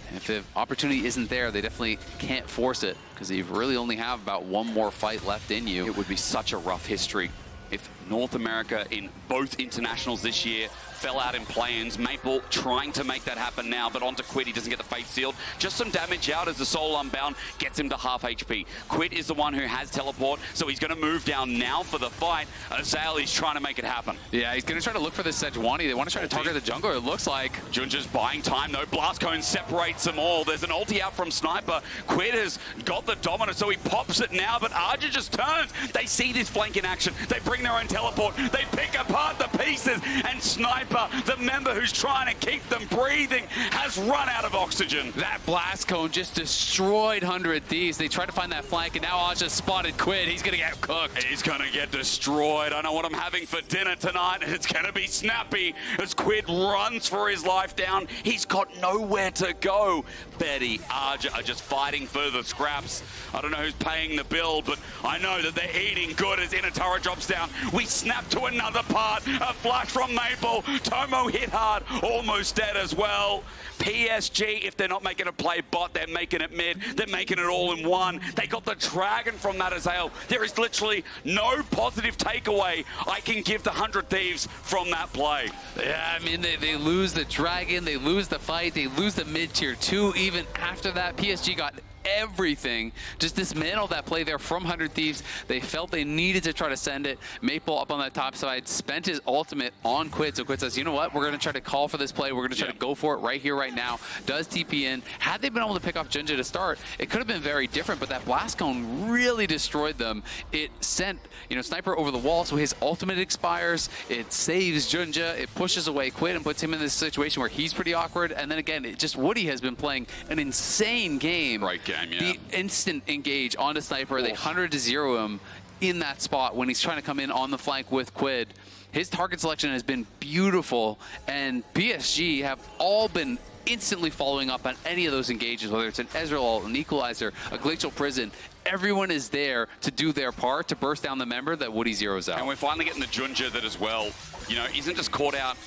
And if the opportunity isn't there, they definitely can't force it, because you really only have about 1 more fight left in you. It would be such a rough history if North America in both internationals this year fell out in play-ins. Maple trying to make that happen now, but onto Quid. He doesn't get the fate sealed. Just some damage out as the Soul Unbound gets him to half HP. Quid is the one who has teleport, so he's going to move down now for the fight. Ezreal is trying to make it happen. Yeah, he's going to try to look for this Sejuani. They want to try to target the jungler, it looks like. JunJia's buying time, though. Blast Cone separates them all. There's an ulti out from Sniper. Quid has got the dominant, so he pops it now, but Azhi just turns. They see this flank in action. They bring their own teleport. They pick apart the pieces, and Sniper, the member who's trying to keep them breathing, has run out of oxygen. That blast cone just destroyed 100 Thieves. They tried to find that flank, and now Azhi spotted Quid. He's going to get cooked. He's going to get destroyed. I know what I'm having for dinner tonight. It's going to be snappy as Quid runs for his life down. He's got nowhere to go. Betty, Azhi are just fighting for the scraps. I don't know who's paying the bill, but I know that they're eating good as Inatara drops down. We snap to another part. A flash from Maple. Tomo hit hard, almost dead as well. PSG, if they're not making a play bot, they're making it mid. They're making it all in one. They got the dragon from that Ezreal. There is literally no positive takeaway I can give the 100 Thieves from that play. Yeah, I mean, they lose the dragon, they lose the fight, they lose the mid-tier 2. Even after that, PSG got everything. Just dismantled that play there from 100 Thieves. They felt they needed to try to send it. Maple up on that top side, spent his ultimate on Quid. So Quid says, you know what? We're going to try to call for this play. We're going to try to go for it right here, right now. Does TP in. Had they been able to pick off JunJia to start, it could have been very different, but that blast cone really destroyed them. It sent, Sniper over the wall, so his ultimate expires. It saves JunJia. It pushes away Quid and puts him in this situation where he's pretty awkward. And then again, Woody has been playing an insane game. Right game. Yeah. The instant engage onto Sniper, they 100-0 him in that spot when he's trying to come in on the flank with Quid. His target selection has been beautiful, and PSG have all been instantly following up on any of those engages, whether it's an Ezreal, an Equalizer, a Glacial Prison. Everyone is there to do their part to burst down the member that Woody zeroes out. And we're finally getting the JunJia that as well, isn't just caught out,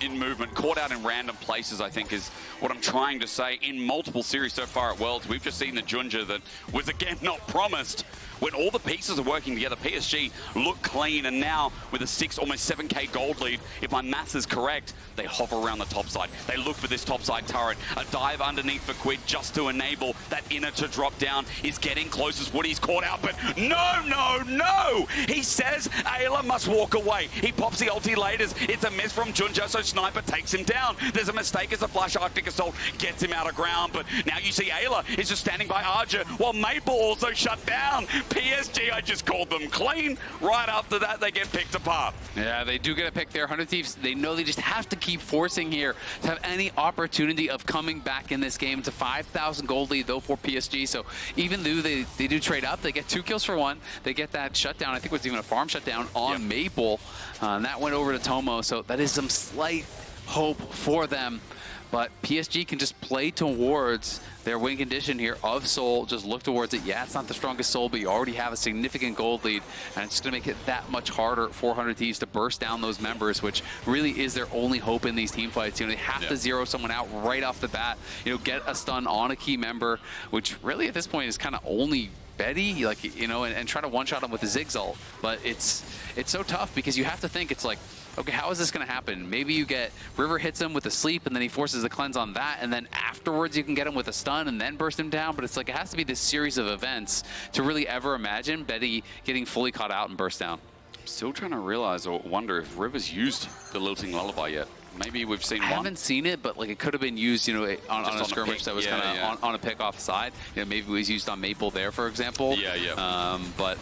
in movement, caught out in random places, I think is what I'm trying to say. In multiple series so far at Worlds, we've just seen the JunJia that was, again, not promised. When all the pieces are working together, PSG look clean, and now with a almost 7k gold lead, if my maths is correct, they hover around the top side. They look for this top side turret. A dive underneath for Quid just to enable that inner to drop down is getting close as Woody's caught out, but no! He says Eyla must walk away. He pops the ulti laters. It's a miss from JunJia, so Sniper takes him down. There's a mistake as a flash Arctic Assault gets him out of ground, but now you see Eyla is just standing by Azhi while Maple also shut down. PSG, I just called them clean. Right after that, they get picked apart. Yeah, they do get a pick there. 100 Thieves, they know they just have to keep forcing here to have any opportunity of coming back in this game. It's a 5,000 gold lead, though, for PSG. So even though they do trade up, they get 2 kills for 1. They get that shutdown. I think it was even a farm shutdown on Maple. And that went over to Tomo. So that is some slight hope for them. But PSG can just play towards their win condition here of Soul. Just look towards it. Yeah, it's not the strongest Soul, but you already have a significant gold lead. And it's going to make it that much harder for 100 Thieves to burst down those members, which really is their only hope in these team fights. They have to zero someone out right off the bat. Get a stun on a key member, which really at this point is kind of only Betty, and try to one-shot him with the Ziggs ult. But it's so tough because you have to think, it's like, okay, how is this going to happen? Maybe you get River hits him with a sleep, and then he forces the cleanse on that, and then afterwards you can get him with a stun and then burst him down. But it's like it has to be this series of events to really ever imagine Betty getting fully caught out and burst down. I'm still trying to realize or wonder if River's used the Lilting Lullaby yet. Maybe we've seen one. I haven't seen it, but it could have been used, on a skirmish that was kind of on a pick off side. Maybe it was used on Maple there, for example. Yeah. But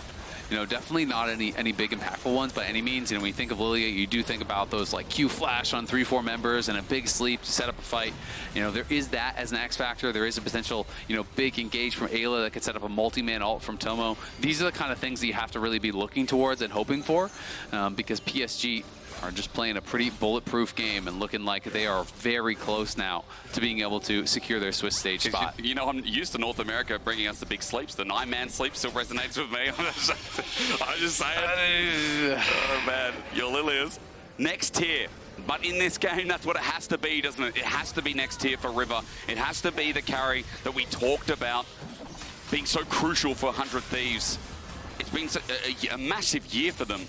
You know, definitely not any big impactful ones by any means. You know, when you think of Lillia, you do think about those like Q flash on 3-4 members and a big sleep to set up a fight. You know, there is that as an X factor. There is a potential, you know, big engage from Eyla that could set up a multi-man ult from Tomo. These are the kind of things that you have to really be looking towards and hoping for, because PSG are just playing a pretty bulletproof game and looking like they are very close now to being able to secure their Swiss stage spot. You know, I'm used to North America bringing us the big sleeps. The 9-man sleep still resonates with me. I'm just saying. Oh, man. Your Lillias. Next tier. But in this game, that's what it has to be, doesn't it? It has to be next tier for River. It has to be the carry that we talked about being so crucial for 100 Thieves. It's been a massive year for them.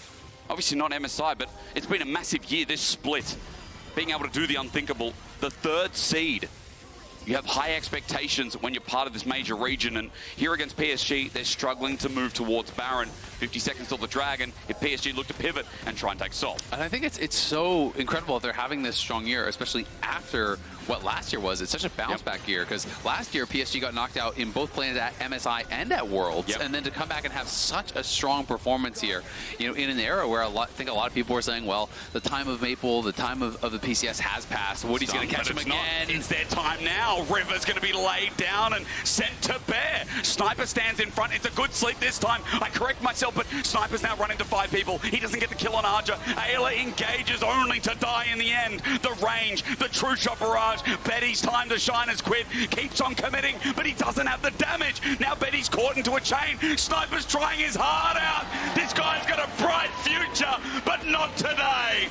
Obviously not MSI, but it's been a massive year, this split. Being able to do the unthinkable. The 3rd seed. You have high expectations when you're part of this major region, and here against PSG, they're struggling to move towards Baron. 50 seconds till the Dragon. If PSG look to pivot and try and take Sol. And I think it's so incredible that they're having this strong year, especially after what last year was. It's such a bounce back year, because last year PSG got knocked out in both plans at MSI and at Worlds, and then to come back and have such a strong performance here, you know, in an era where I think a lot of people were saying, well, the time of Maple, the time of the PCS has passed. Woody's going to catch him again. It's their time now. River's going to be laid down and sent to bear. Sniper stands in front. It's a good sleep this time. I correct myself, but Sniper's now running to 5 people. He doesn't get the kill on Arja. Eyla engages only to die in the end. The range, the true shot barrage. Betty's time to shine as Quid keeps on committing, but he doesn't have the damage. Now Betty's caught into a chain. Sniper's trying his heart out. This guy's got a bright future, but not today.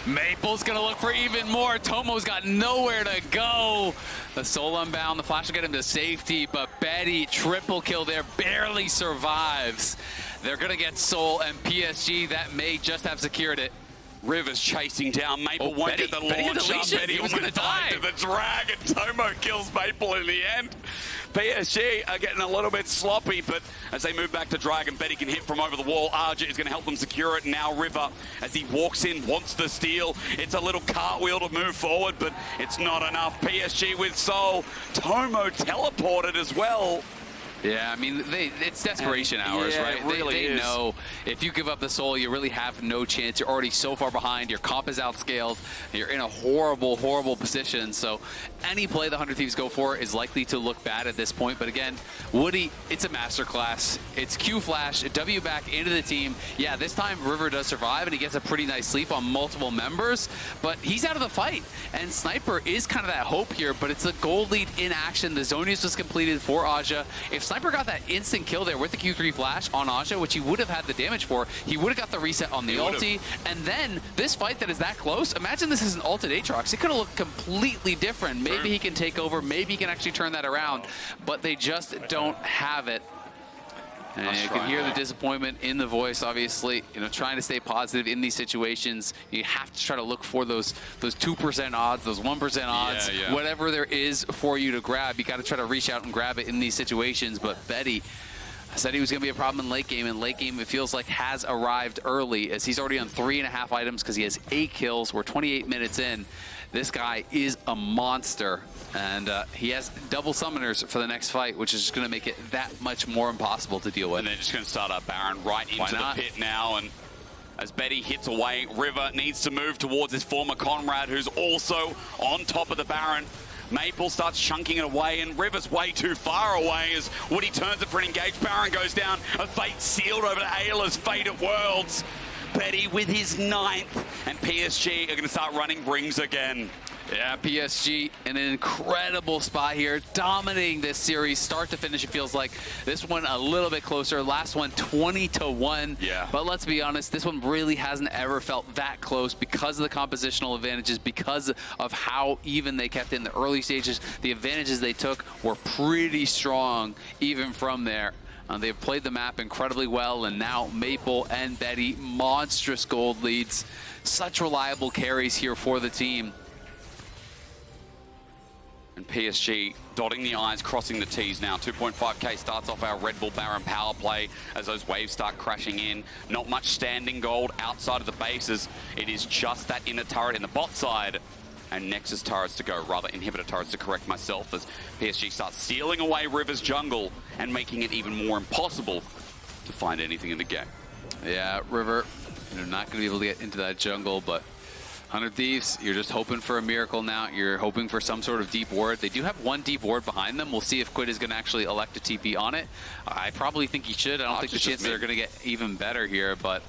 Maple's gonna look for even more. Tomo's got nowhere to go. The soul unbound, the flash will get him to safety, but Betty, triple kill there, barely survives. They're gonna get soul, and PSG, that may just have secured it. River's chasing down. Maple won't get the launch up. Betty was going to die to the Dragon. Tomo kills Maple in the end. PSG are getting a little bit sloppy, but as they move back to Dragon, Betty can hit from over the wall. Arja is going to help them secure it. Now River, as he walks in, wants the steal. It's a little cartwheel to move forward, but it's not enough. PSG with Soul. Tomo teleported as well. Yeah, I mean, it's desperation hours, right? It really they know if you give up the soul, you really have no chance. You're already so far behind. Your comp is outscaled. You're in a horrible, horrible position. So any play the 100 Thieves go for is likely to look bad at this point. But again, Woody, it's a masterclass. It's Q flash, W back into the team. Yeah, this time River does survive, and he gets a pretty nice sleep on multiple members. But he's out of the fight. And Sniper is kind of that hope here, but it's a gold lead in action. The Zonius was completed for Aja. If Sniper got that instant kill there with the Q3 flash on Aja, which he would have had the damage for, he would have got the reset on the ulti. And then this fight that is that close, imagine this is an ulted Aatrox. It could have looked completely different. Maybe he can take over, maybe he can actually turn that around, but they just don't have it. And you can hear the disappointment in the voice, obviously. You know, trying to stay positive in these situations. You have to try to look for those 2% odds, those 1% odds, whatever there is for you to grab. You got to try to reach out and grab it in these situations. But Betty said he was going to be a problem in late game, and late game, it feels like, has arrived early, as he's already on 3.5 items because he has 8 kills. We're 28 minutes in. This guy is a monster, and he has double summoners for the next fight, which is just going to make it that much more impossible to deal with. And they're just going to start up Baron right into the pit now, and as Betty hits away, River needs to move towards his former comrade, who's also on top of the Baron. Maple starts chunking it away, and River's way too far away as Woody turns it for an engaged. Baron goes down. A fate sealed over to Ayla's fate at Worlds. Betty with his 9th, and PSG are going to start running rings again. Yeah, PSG in an incredible spot here, dominating this series start to finish. It feels like this one a little bit closer. Last one 20-1. Yeah. But let's be honest, this one really hasn't ever felt that close because of the compositional advantages, because of how even they kept in the early stages. The advantages they took were pretty strong even from there. They've played the map incredibly well, and now Maple and Betty, monstrous gold leads. Such reliable carries here for the team. And PSG dotting the I's, crossing the T's now. 2.5k starts off our Red Bull Baron power play as those waves start crashing in. Not much standing gold outside of the bases. It is just that inner turret in the bot side. And Nexus turrets to go, rather inhibitor turrets to correct myself, as PSG starts stealing away River's jungle and making it even more impossible to find anything in the game. Yeah, River, not going to be able to get into that jungle, but 100 Thieves, you're just hoping for a miracle now. You're hoping for some sort of deep ward. They do have one deep ward behind them. We'll see if Quid is going to actually elect a TP on it. I probably think he should. I don't think the chances are going to get even better here, but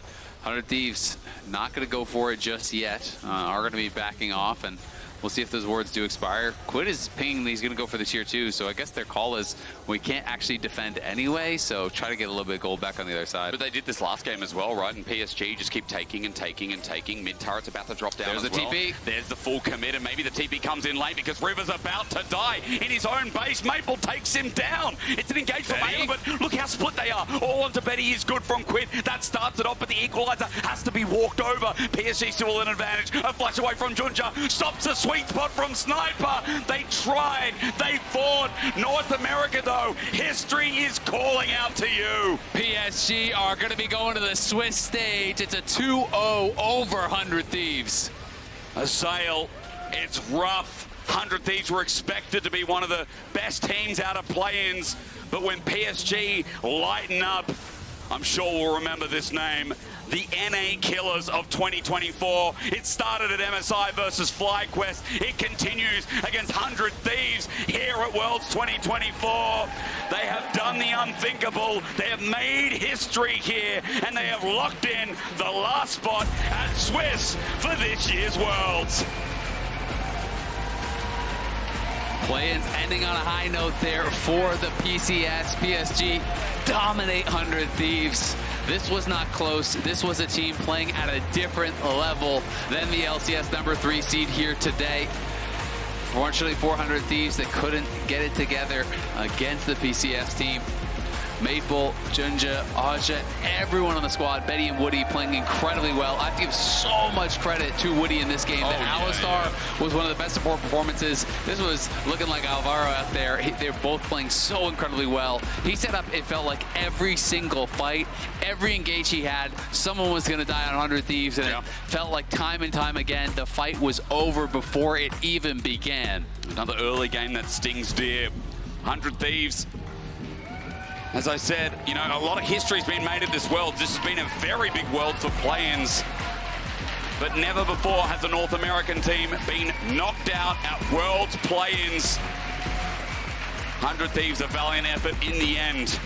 100 Thieves not going to go for it just yet. Are going to be backing off, and we'll see if those wards do expire. Quid is pinging he's going to go for the tier 2, so I guess their call is we can't actually defend anyway, so try to get a little bit of gold back on the other side. But they did this last game as well, right? And PSG just keep taking and taking and taking. Mid turret's about to drop down. There's as the well. TP. There's the full commit, and maybe the TP comes in late because River's about to die in his own base. Maple takes him down. It's an engage from Eyla, but look how split they are. All onto Betty is good from Quid. That starts it off, but the equalizer has to be walked over. PSG still an advantage. A flash away from JunJia. Stops the sweet spot from Sniper. They tried. They fought. North America, though, history is calling out to you. PSG are going to be going to the Swiss stage. It's a 2-0 over 100 Thieves. Azrael, it's rough. 100 Thieves were expected to be one of the best teams out of play-ins, but when PSG lighten up, I'm sure we'll remember this name, the NA Killers of 2024. It started at MSI versus FlyQuest. It continues against 100 Thieves here at Worlds 2024. They have done the unthinkable. They have made history here, and they have locked in the last spot at Swiss for this year's Worlds. Play-ins ending on a high note there for the PCS. PSG dominate 100 Thieves. This was not close. This was a team playing at a different level than the LCS number 3 seed here today. Fortunately, 400 Thieves that couldn't get it together against the PCS team. Maple, JunJia, Azhi, everyone on the squad, Betty and Woody playing incredibly well. I have to give so much credit to Woody in this game. Alistar was one of the best support performances. This was looking like Alvaro out there. They're both playing so incredibly well. He set up, it felt like every single fight, every engage he had, someone was going to die on 100 Thieves, and it felt like time and time again, the fight was over before it even began. Another early game that stings dear. 100 Thieves. As I said, a lot of history's been made at this Worlds. This has been a very big World for play-ins. But never before has a North American team been knocked out at Worlds play-ins. 100 Thieves, a valiant effort in the end,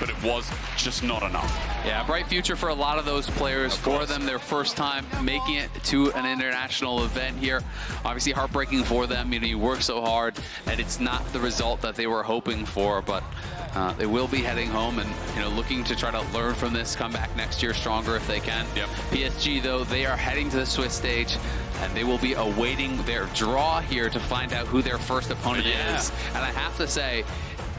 but it was just not enough. Yeah, bright future for a lot of those players. For them, their first time making it to an international event here. Obviously heartbreaking for them. You work so hard, and it's not the result that they were hoping for, but they will be heading home and looking to try to learn from this, come back next year stronger if they can. PSG, though, they are heading to the Swiss stage, and they will be awaiting their draw here to find out who their first opponent is. And I have to say,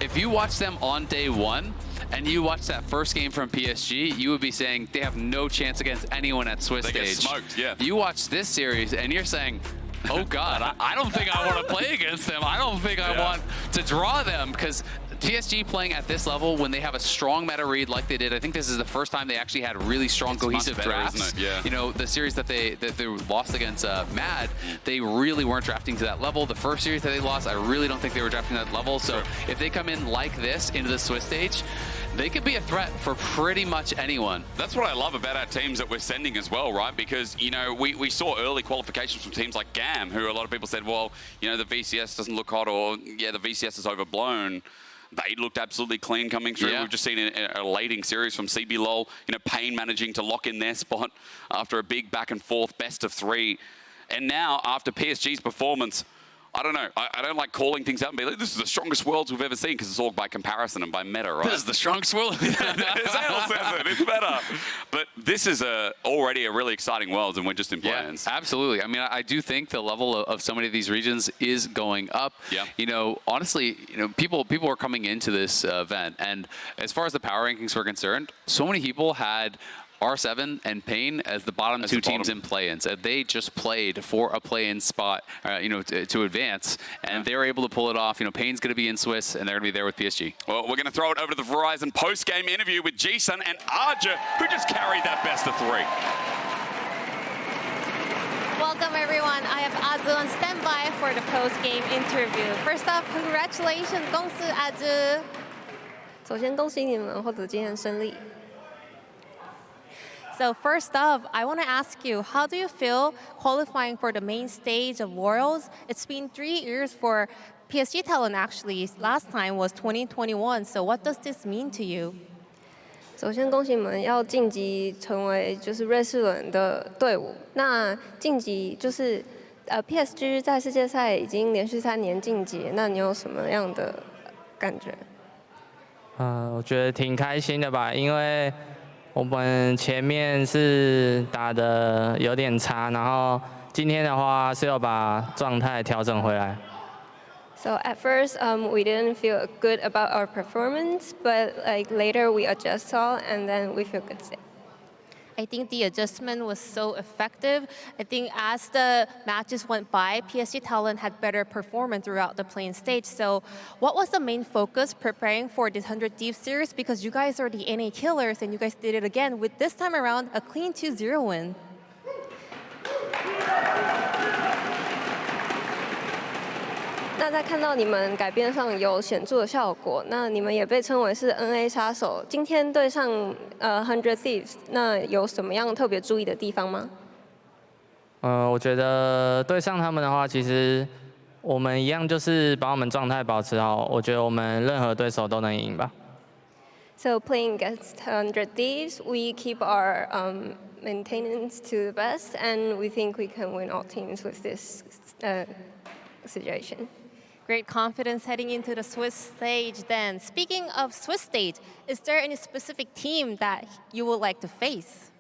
if you watch them on day one, and you watch that first game from PSG, you would be saying they have no chance against anyone at Swiss stage. They get smoked, yeah. You watch this series, and you're saying, oh God, I don't think I want to play against them. I don't think I want to draw them, because PSG playing at this level when they have a strong meta read like they did. I think this is the first time they actually had really strong cohesive drafts. Isn't it? The series that they lost against Mad, they really weren't drafting to that level. The first series that they lost, I really don't think they were drafting to that level. So if they come in like this into the Swiss stage, they could be a threat for pretty much anyone. That's what I love about our teams that we're sending as well, right? Because, we saw early qualifications from teams like GAM, who a lot of people said, well, the VCS doesn't look hot, or, the VCS is overblown. They looked absolutely clean coming through. We've just seen an elating series from CBLOL, Pain managing to lock in their spot after a big back and forth best of 3. And now, after PSG's performance, I don't know. I don't like calling things out and be like, this is the strongest Worlds we've ever seen, because it's all by comparison and by meta, right? This is the strongest World. Zale says it. It's better. But this is already a really exciting Worlds, and we're just in play-ins. Absolutely. I mean, I do think the level of so many of these regions is going up. Honestly, people were coming into this event, and as far as the power rankings were concerned, so many people had R7 and Pain as the bottom two teams in play-ins. They just played for a play-in spot, to advance, and they were able to pull it off. Pain's going to be in Swiss, and they're going to be there with PSG. Well, we're going to throw it over to the Verizon post-game interview with Jisun and Azhi, who just carried that best of 3. Welcome, everyone. I have Azhi on standby for the post-game interview. First off, congratulations, 恭喜 Azhi. 首先恭喜你们获得今天胜利。 So first up, I want to ask you, how do you feel qualifying for the main stage of Worlds? It's been 3 years for PSG Talon actually. Last time was 2021. So what does this mean to you? 首先恭喜你们要晋级成为就是瑞士轮的队伍。那晋级就是PSG 在世界赛已经连续3年晋级，那你有什么样的感觉？我觉得挺开心的吧，因为 我们前面是打得有点差，然后今天的话是要把状态调整回来。So at first, we didn't feel good about our performance, but like later we adjust all, and then we feel good. I think the adjustment was so effective. I think as the matches went by, PSG Talon had better performance throughout the playing stage. So what was the main focus preparing for this 100 Thieves series? Because you guys are the NA killers and you guys did it again with this time around a clean 2-0 win. 那在看到你们改编上有显著的效果，那你们也被称为是 NA 杀手。今天对上100 Thieves， 那有什么样特别注意的地方吗？我觉得对上他们的话，其实我们一样就是把我们状态保持好。我觉得我们任何对手都能赢吧。So playing against 100 Thieves, we keep our maintenance to the best, and we think we can win all teams with this situation. Great confidence heading into the Swiss stage then. Speaking of Swiss stage, is there any specific team that you would like to face?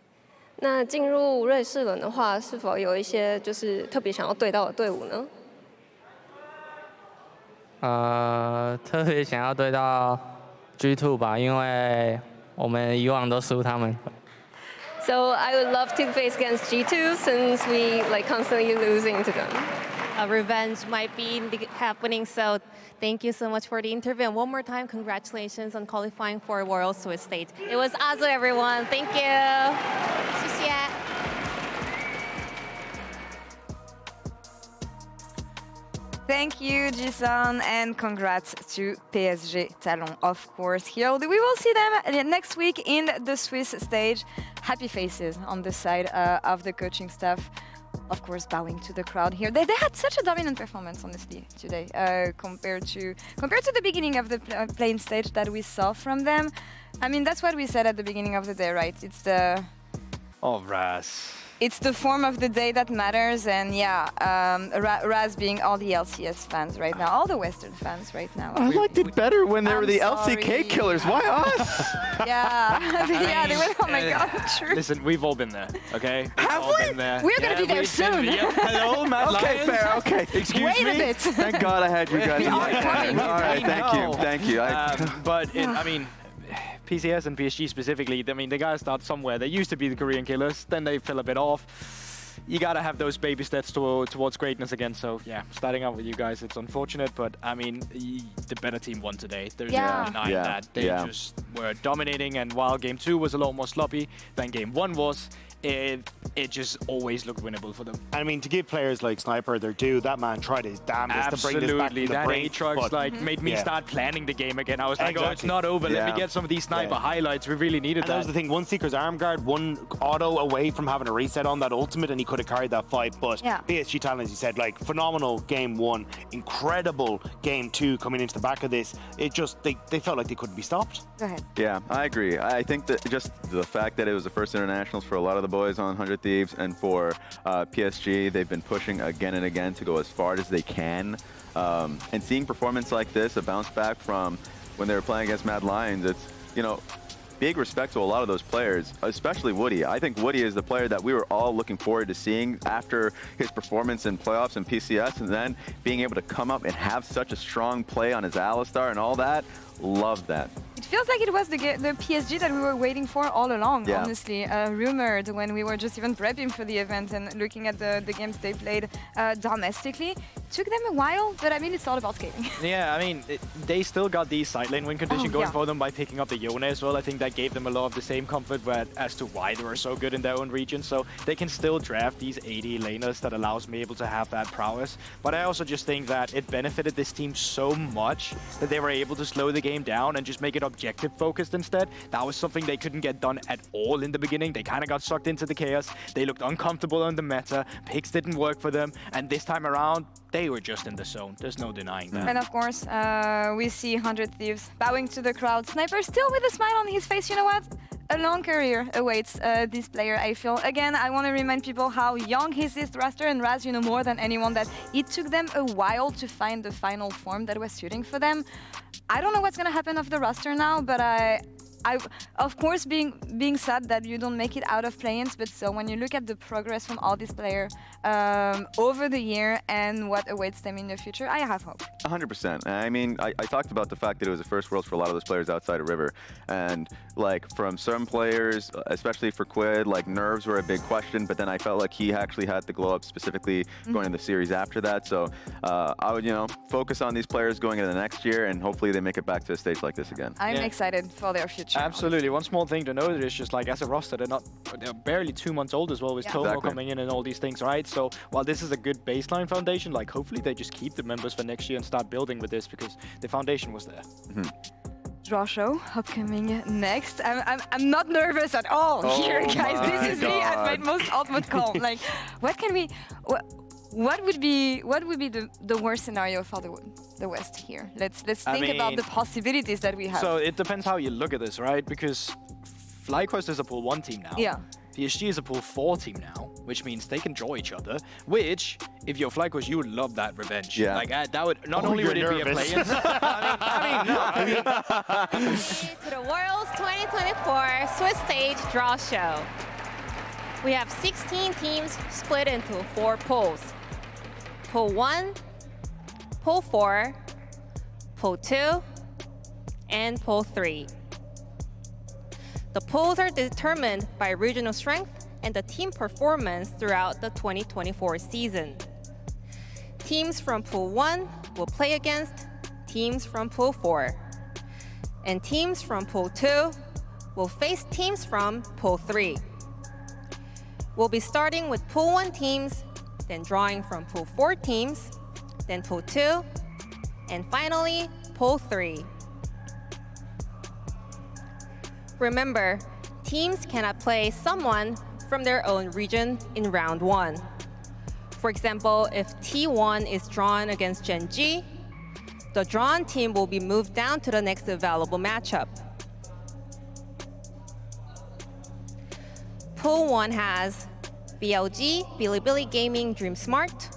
那进入瑞士轮的话，是否有一些就是特别想要对到的队伍呢？特别想要对到 G2 吧，因为我们以往都输他们。So I would love to face against G2 since we like constantly losing to them. A revenge might be happening, so thank you so much for the interview. And one more time, congratulations on qualifying for World Swiss stage. It was Azhi, everyone. Thank you. 谢谢. Thank you, Jisun, and congrats to PSG Talon, of course. Here, we will see them next week in the Swiss stage. Happy faces on the side of the coaching staff. Of course, bowing to the crowd here. They had such a dominant performance, honestly, today, compared to the beginning of the playing stage that we saw from them. I mean, that's what we said at the beginning of the day, right? It's the... Oh, Raz. It's the form of the day that matters, and yeah, Raz being all the LCS fans right now, all the Western fans right now. I liked it better when they were the LCK killers. Why us? Yeah, yeah, they went, oh my god, true. Listen, we've all been there, okay? Have we? We're gonna be there soon. Hello, Matt Okay, Lyons. fair, okay. Excuse Wait me? a bit. Thank God I had you guys. We are coming. All right, thank you. I mean, PCS and PSG specifically, I mean, they gotta start somewhere. They used to be the Korean killers, then they fell a bit off. You gotta have those baby steps towards greatness again. So yeah, starting out with you guys, it's unfortunate, but I mean, the better team won today. There's no denying that. They just were dominating, and while game 2 was a lot more sloppy than game 1 was, it just always looked winnable for them. I mean, to give players like Sniper their due, that man tried his damnedest to bring this back from the that brink. Aatrox like made me start planning the game again. I was like, oh, it's not over. Let me get some of these Sniper highlights. We really needed that. That was the thing. One Seeker's arm guard, one auto away from having a reset on that ultimate, and he could have carried that fight. But PSG Talon, as you said, like phenomenal game 1, incredible game 2 coming into the back of this. It just they felt like they couldn't be stopped. Go ahead. Yeah, I agree. I think that just the fact that it was the first internationals for a lot of the boys on 100 Thieves, and for PSG, they've been pushing again and again to go as far as they can. And seeing performance like this, a bounce back from when they were playing against Mad Lions, it's, you know, big respect to a lot of those players, especially Woody. I think Woody is the player that we were all looking forward to seeing after his performance in playoffs and PCS, and then being able to come up and have such a strong play on his Alistar and all that. Love that. It feels like it was the PSG that we were waiting for all along, honestly. Rumored when we were just even prepping for the event and looking at the games they played domestically. took them a while, but I mean, it's all about skating. Yeah, I mean, they still got the side lane win condition going for them by picking up the Yone as well. I think that gave them a lot of the same comfort as to why they were so good in their own region. So they can still draft these AD laners that allows me able to have that prowess. But I also just think that it benefited this team so much that they were able to slow the game down and just make it objective focused instead. That was something they couldn't get done at all in the beginning. They kind of got sucked into the chaos. They looked uncomfortable on the meta. Picks didn't work for them. And this time around, they were just in the zone. There's no denying that. And of course, we see 100 Thieves bowing to the crowd. Sniper still with a smile on his face. You know what? A long career awaits this player, I feel. Again, I want to remind people how young he is, this roster, and Raz, you know more than anyone that it took them a while to find the final form that was suiting for them. I don't know what's going to happen of the roster now, but I of course, being sad that you don't make it out of play-ins, but still, when you look at the progress from all these players over the year and what awaits them in the future, I have hope. 100%. I mean, I talked about the fact that it was the first Worlds for a lot of those players outside of River. And, like, from some players, especially for Quid, like, nerves were a big question, but then I felt like he actually had the glow-up specifically going in the series after that. So I would, you know, focus on these players going into the next year, and hopefully they make it back to a stage like this again. I'm excited for their future. Absolutely. One small thing to note is just like as a roster, they're barely 2 months old as well with Tomo coming in and all these things, right? So while this is a good baseline foundation, like hopefully they just keep the members for next year and start building with this because the foundation was there. Draw show upcoming next. I'm not nervous at all here, guys. This is me at my most ultimate calm. Like, what can we? What would be the worst scenario for the West here? Let's think about the possibilities that we have. So it depends how you look at this, right? Because FLICKR is a pool 1 team now. Yeah. PSG is a pool 4 team now, which means they can draw each other. Which, if you're FLICKR, you would love that revenge. Yeah. Like that would not only would it be a play-in. I mean, To the Worlds 2024 Swiss Stage Draw Show. We have 16 teams split into 4 pools. Pool 1, Pool 4, Pool 2, and Pool 3. The pools are determined by regional strength and the team performance throughout the 2024 season. Teams from Pool 1 will play against teams from Pool 4. And teams from Pool 2 will face teams from Pool 3. We'll be starting with Pool 1 teams, then drawing from Pool 4 teams, then Pool 2, and finally, Pool 3. Remember, teams cannot play someone from their own region in round 1. For example, if T1 is drawn against JunJia, the drawn team will be moved down to the next available matchup. Pool 1 has BLG, Bilibili Gaming Dream Smart,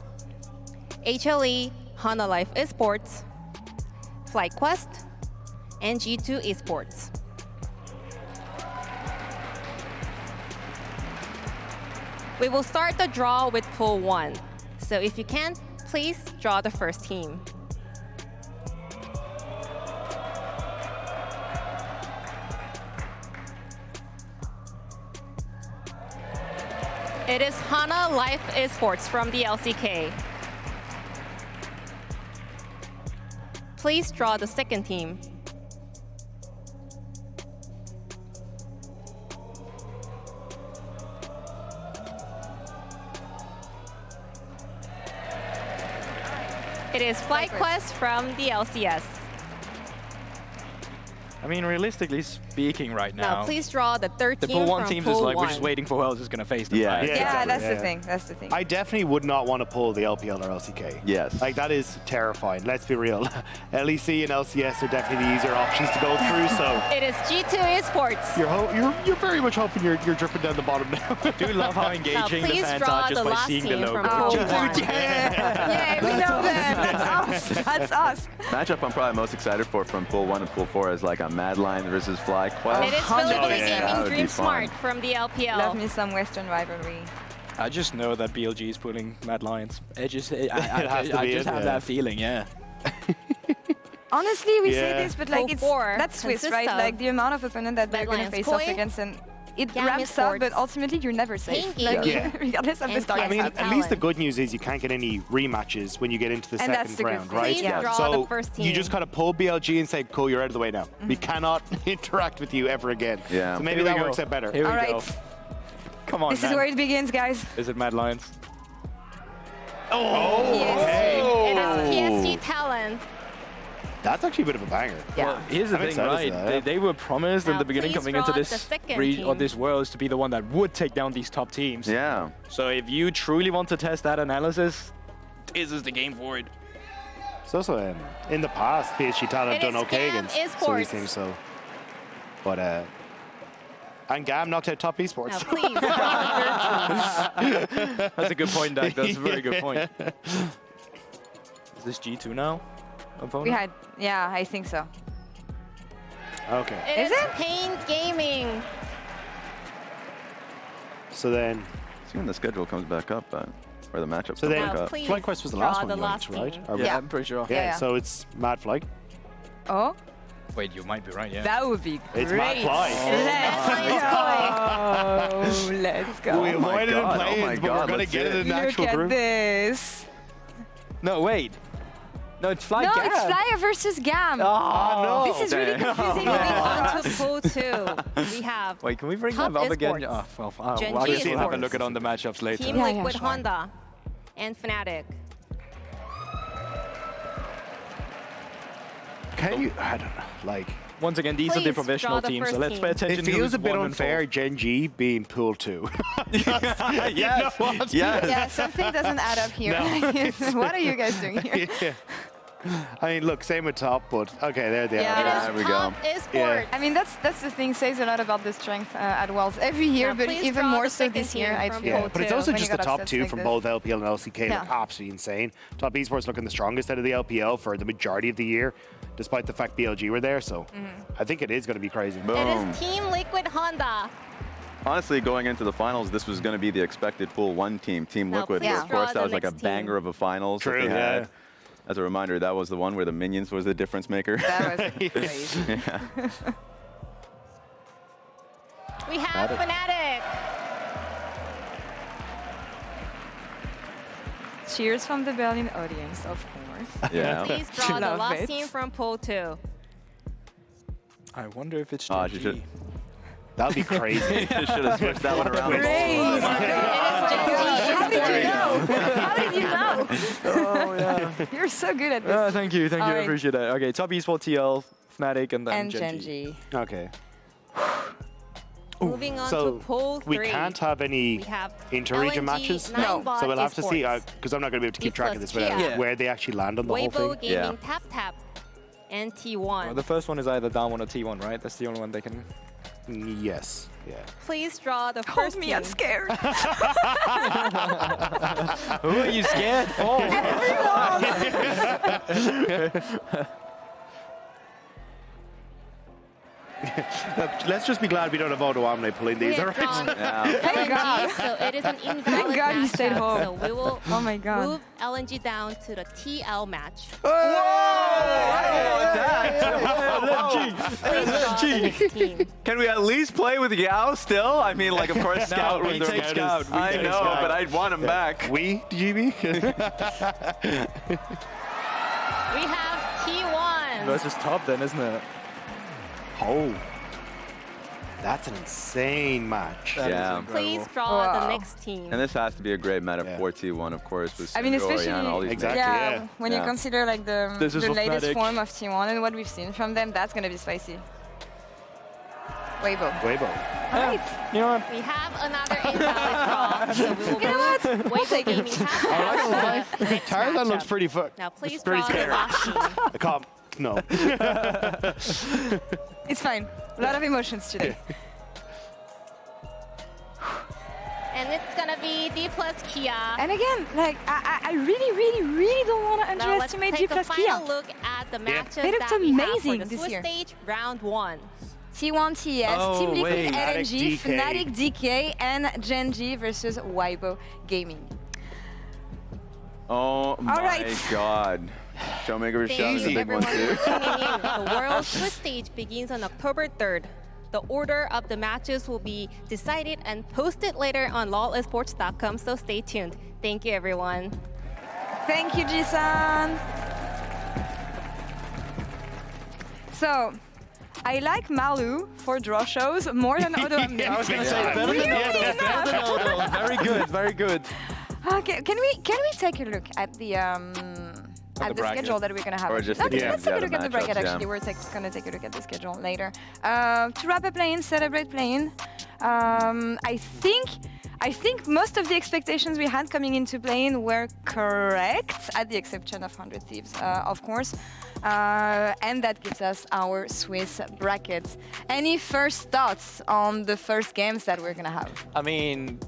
HLE, Hana Life Esports, FlyQuest, and G2 Esports. We will start the draw with Pool 1. So if you can, please draw the first team. It is Hana Life Esports from the LCK. Please draw the second team. It is FlyQuest from the LCS. I mean, realistically speaking right now, Now, please draw the third team the Pool 1 from teams Pool is like, 1. we're just waiting for who else is going to face them. Yeah. Right? Yeah, that's the thing. That's the thing. I definitely would not want to pull the LPL or LCK. Yes. Like, that is terrifying. Let's be real. LEC and LCS are definitely the easier options to go through, so... It is G2 Esports. You're very much hoping you're dripping down the bottom now. I do love how engaging the please fans draw are just the by last seeing the team logo. from Pool 1. Yeah, we know that. That's us. That's us. Matchup I'm probably most excited for from Pool 1 and Pool 4 is like a Madline versus FlyQuest. It is Bilibili yeah. That Gaming would Dream be Smart fun. from the LPL. Love me some Western rivalry. I just know that BLG is pulling Mad Lions. I just has to I be just it, have yeah. that feeling, yeah. Honestly, we say Yeah. this, but like Pool 4 that's Swiss, consists right? of Like the amount of opponent that they're going to Lions face Koi, off against, and it Game ramps up, but esports. ultimately you're never safe. Pain Like, gaming. regardless of the And start. I mean, Talon. at least the good news is you can't get any rematches when you get into the And that's second the good round, thing. right? Please draw So the first you team. just kind of pull BLG and say, cool, you're out of the way now. We cannot interact with you ever again. Yeah. So maybe Here we that go. works out better. Here we All right. go. Come on, This man. is where it begins, guys. Is it Mad Lions? It is PSG Talon. That's actually a bit of a banger. Yeah. Here's the I'm thing, excited right? for that, yeah. They were promised in Now the beginning please coming into draw the this second or team. this Worlds to be the one that would take down these top teams. Yeah. So if you truly want to test that analysis, this is the game for it. It's also in the past, PSG Talon have It done is okay Gam against some of Esports. these teams. So, but and Gam knocked out top esports. Now, please draw the third team. That's a good point, Dak. That's a very good point. Is this G2 now? Opponent? We had, yeah, I think so. Okay. It Is is it? Pain Gaming. So then, See when the schedule comes back up, or the matchup So comes then- back Now, up. please Flight Quest was the draw last one the you last went, right? team. Or- Yeah, I'm pretty sure. Yeah, Yeah. so it's Mad Flight. Oh, Wait, you might be right, yeah. that would be It's great. Mad Flight. Oh, let's go. We avoided God, in oh play-ins, my but we're God, going to let's get it see in the Look actual at group. this. No, wait. No, it's Fly No, Gab. it's Flyer versus Gam. Oh, This is really confusing. Moving on to pool 2, we have Wait, can we bring Top that up again? Esports. Oh, well, JunJia I guess we'll have a Esports. look at on the matchups later. Team Yeah, Liquid sure. Honda and Fnatic. Can you, I don't know, like, Once again, these are the Please professional draw the teams, so first let's team. pay attention it to feels who's a bit 1 and unfair, Gen G being pool 2. Yes. Yes. Yeah, something doesn't add up here. What are you guys doing here? Yeah. I mean, look, same with top, but okay, there they Yeah. are. It There we is go. Top Esports. I mean, that's the thing. Says a lot about the strength at Worlds every year, Now, but please even draw more the so second this year. team I from feel. Yeah, Pool but it's two, also when just you the got top upsets 2 like from this. both LPL and LCK Yeah. look absolutely insane. Top esports looking the strongest out of the LPL for the majority of the year, despite the fact BLG were there. So I think it is going to be crazy. It Boom. is Team Liquid Honda. Honestly, going into the finals, this was going to be the expected pool 1 team, Team Now, Liquid. please But of draw course, that the was like a next team. banger of a finals that True, they had. yeah. As a reminder, that was the one where the minions was the difference maker. That was crazy. Yeah. We have Fnatic. Cheers from the Berlin audience, of course. Yeah. Please draw the Love last it. team from Pool 2. I wonder if it's Oh, GG. you should- That would be crazy. Should have switched that one around. Crazy. How did you know? How did you know? Oh, yeah. You're so good at this. Thank you, I Alright. appreciate that. Okay, top esports TL, Fnatic, and then And Gen G. Gen G. Okay. Moving on So to Pool 3. we can't have any We have inter-region LNG, matches. Ninebot So we'll have to see, Esports, because I'm not going to be able to keep track of this without Kia. where they actually land on the whole Weibo thing. Gaming, Yeah. Tap Tap, and T1. Well, the first one is either down 1 or T1, right? That's the only one they can. Yes. Yeah. Please draw the Hold first me, team. I'm scared. Who are you scared for? Let's just be glad we don't have Auto Omni pulling We these, have alright? drawn Yeah. LNG, so it is an invalid Thank God he stayed matchup. home. So we will Oh my God. move LNG down to the TL match. Please draw the next team. Can we at least play with Yao still? I mean, like, of course, Scout we was take their- Scout, we I take know, Scout. but I'd want him back. We, GB? We have T1. Versus top, then, isn't it? Oh. That's an insane match. That is Yeah. incredible. Please draw the Wow. next team. And this has to be a great meta Yeah. for T1, of course, with I mean, Sejuani especially and all these Exactly. yeah, yeah. when you Yeah. consider like the This is for latest Fnatic. form of T1 and what we've seen from them, that's gonna be spicy. Weibo. Weibo. Alright. You know what? We have another invalid draw. So we will You know what? move Weibo Gaming Tap the next Tarzan looks matchup. pretty fun. Now please pretty draw the scary. last team. I can't. No. It's fine. A lot of emotions today. And it's gonna be D plus Kia. And again, like I really don't want to Now let's underestimate G take a plus final Kia. look at the matches They looked that we have amazing for the this Swiss year. stage round 1. T1 TS, Oh, Team Liquid wait. LNG, Fnatic DK. Fnatic DK, and Gen G versus Weibo Gaming. Oh my right. God. Showmaker was Thank showing the you big one everyone too. for tuning in. The World Swiss stage begins on October 3rd. The order of the matches will be decided and posted later on lolesports.com, so stay tuned. Thank you, everyone. Thank you, Ji-san. So, I like Malu for draw shows more than Odo. I was going to say better than Odo. Very good, very good. Okay, can we take a look at the schedule that we're gonna have? Or just let's take a look at the bracket. matchups, Actually, we're gonna take a look at the schedule later. To wrap up playing, celebrate playing. I think most of the expectations we had coming into playing were correct, at the exception of 100 Thieves, of course. And that gives us our Swiss brackets. Any first thoughts on the first games that we're gonna have? I mean,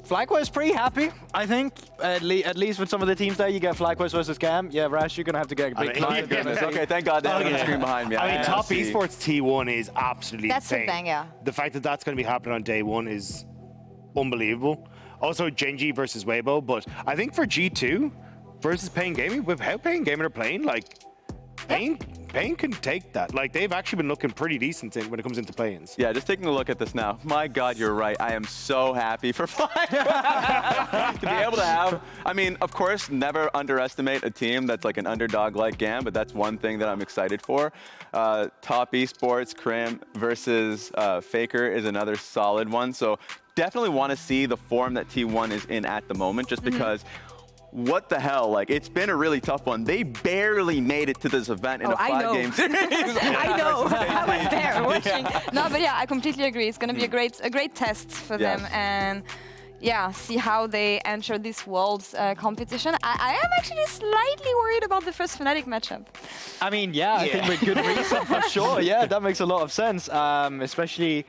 FLICKR is pretty happy, I think. At least with some of the teams there, you get FLICKR versus Cam. Yeah, Rash, you're going to have to get a big client. Okay, thank God they have the screen behind me. I mean, top esports T1 is absolutely insane. That's a banger. The fact that that's going to be happening on day one is unbelievable. Also, JunJia versus Weibo, but I think for G2 versus Pain Gaming, with how Pain Gaming are playing, like, Pain can take that. Like, they've actually been looking pretty decent when it comes into play-ins. Yeah, just taking a look at this now. My God, you're right. I am so happy for FLICKR to be able to have. I mean, of course, never underestimate a team that's like an underdog like GAM, but that's one thing that I'm excited for. Top esports, Crim versus FLICKR is another solid one. So definitely want to see the form that T1 is in at the moment, just because. What the hell? Like, it's been a really tough one. They barely made it to this event in a 5-game series. I know. I was there watching. Yeah. No, but yeah, I completely agree. It's going to be a great test for them, and yeah, see how they enter this Worlds competition. I am actually slightly worried about the first Fnatic matchup. I mean, yeah, I think with good reason for sure. Yeah, that makes a lot of sense, especially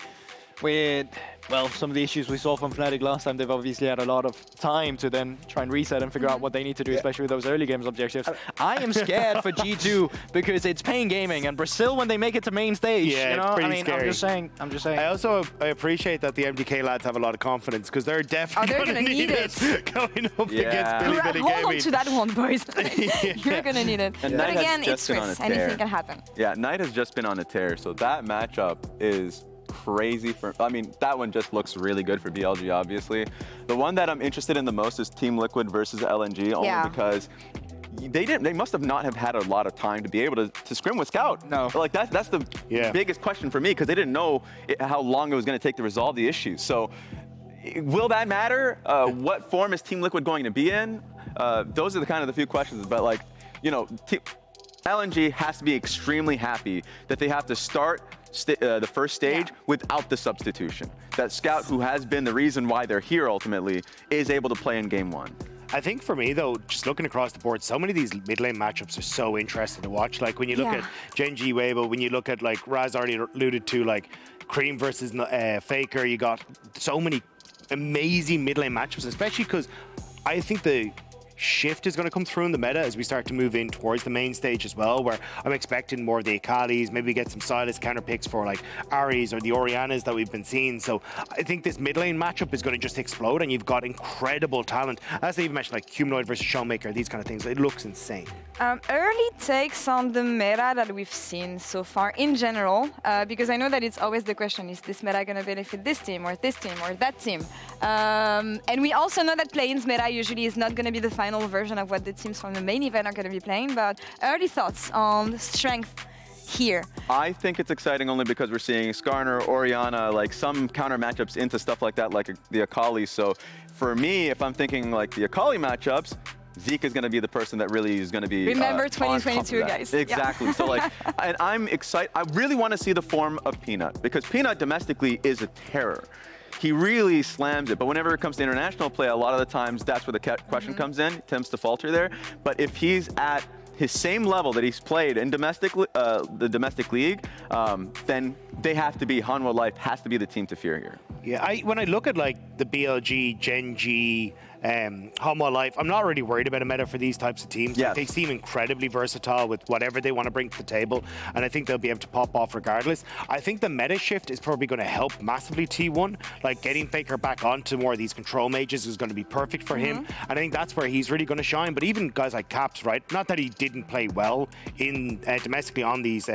with, well, some of the issues we saw from Fnatic last time. They've obviously had a lot of time to then try and reset and figure out what they need to do, especially with those early games objectives. I am scared for G2 because it's Pain Gaming and Brazil when they make it to main stage. Yeah, you know? it's pretty I mean, scary. I'm just saying. I appreciate that the MDK lads have a lot of confidence because they're definitely going to need it going up against Billy Gaming. Hold on to that one, boys. You're going to need it. And but again, it's Swiss. Anything can happen. Yeah, Knight has just been on a tear, so that matchup is crazy for, I mean, that one just looks really good for BLG, obviously. The one that I'm interested in the most is Team Liquid versus LNG, only because they must have not have had a lot of time to be able to scrim with Scout. No. Like, that's the biggest question for me, because they didn't know how long it was going to take to resolve the issues. So, will that matter? What form is Team Liquid going to be in? Those are the few questions, but like, you know, LNG has to be extremely happy that they have to start the first stage without the substitution. That Scout, who has been the reason why they're here ultimately, is able to play in game one. I think for me, though, just looking across the board, so many of these mid lane matchups are so interesting to watch. Like, when you look at JunJia, Weibo, when you look at, like, Raz already alluded to, like, Cream versus FLICKR, you got so many amazing mid lane matchups, especially because I think the shift is going to come through in the meta as we start to move in towards the main stage as well, where I'm expecting more of the Akalis, maybe get some Silas counter picks for like Aries or the Orianas that we've been seeing. So I think this mid lane matchup is going to just explode, and you've got incredible talent. As they even mentioned, like Humanoid versus Showmaker, these kind of things. It looks insane. Early takes on the meta that we've seen so far in general, because I know that it's always the question, is this meta going to benefit this team or that team? And we also know that play-ins meta usually is not going to be the final version of what the teams from the main event are going to be playing, but early thoughts on strength here. I think it's exciting only because we're seeing Skarner, Orianna, like some counter matchups into stuff like that, like the Akali. So for me, if I'm thinking like the Akali matchups, Zeke is going to be the person that really is going to be. Remember 2022, guys. Exactly. So like, and I'm excited. I really want to see the form of Peanut, because Peanut domestically is a terror. He really slams it, but whenever it comes to international play, a lot of the times that's where the question comes in. He tends to falter there. But if he's at his same level that he's played in the domestic league, then they have to be, Hanwha Life has to be the team to fear here. Yeah, when I look at like the BLG, JunJia, Hanwha Life, I'm not really worried about a meta for these types of teams. Yes. Like, they seem incredibly versatile with whatever they want to bring to the table, and I think they'll be able to pop off regardless. I think the meta shift is probably going to help massively T1. Like, getting FLICKR back onto more of these control mages is going to be perfect for him, and I think that's where he's really going to shine. But even guys like Caps, right? Not that he didn't play well in domestically on these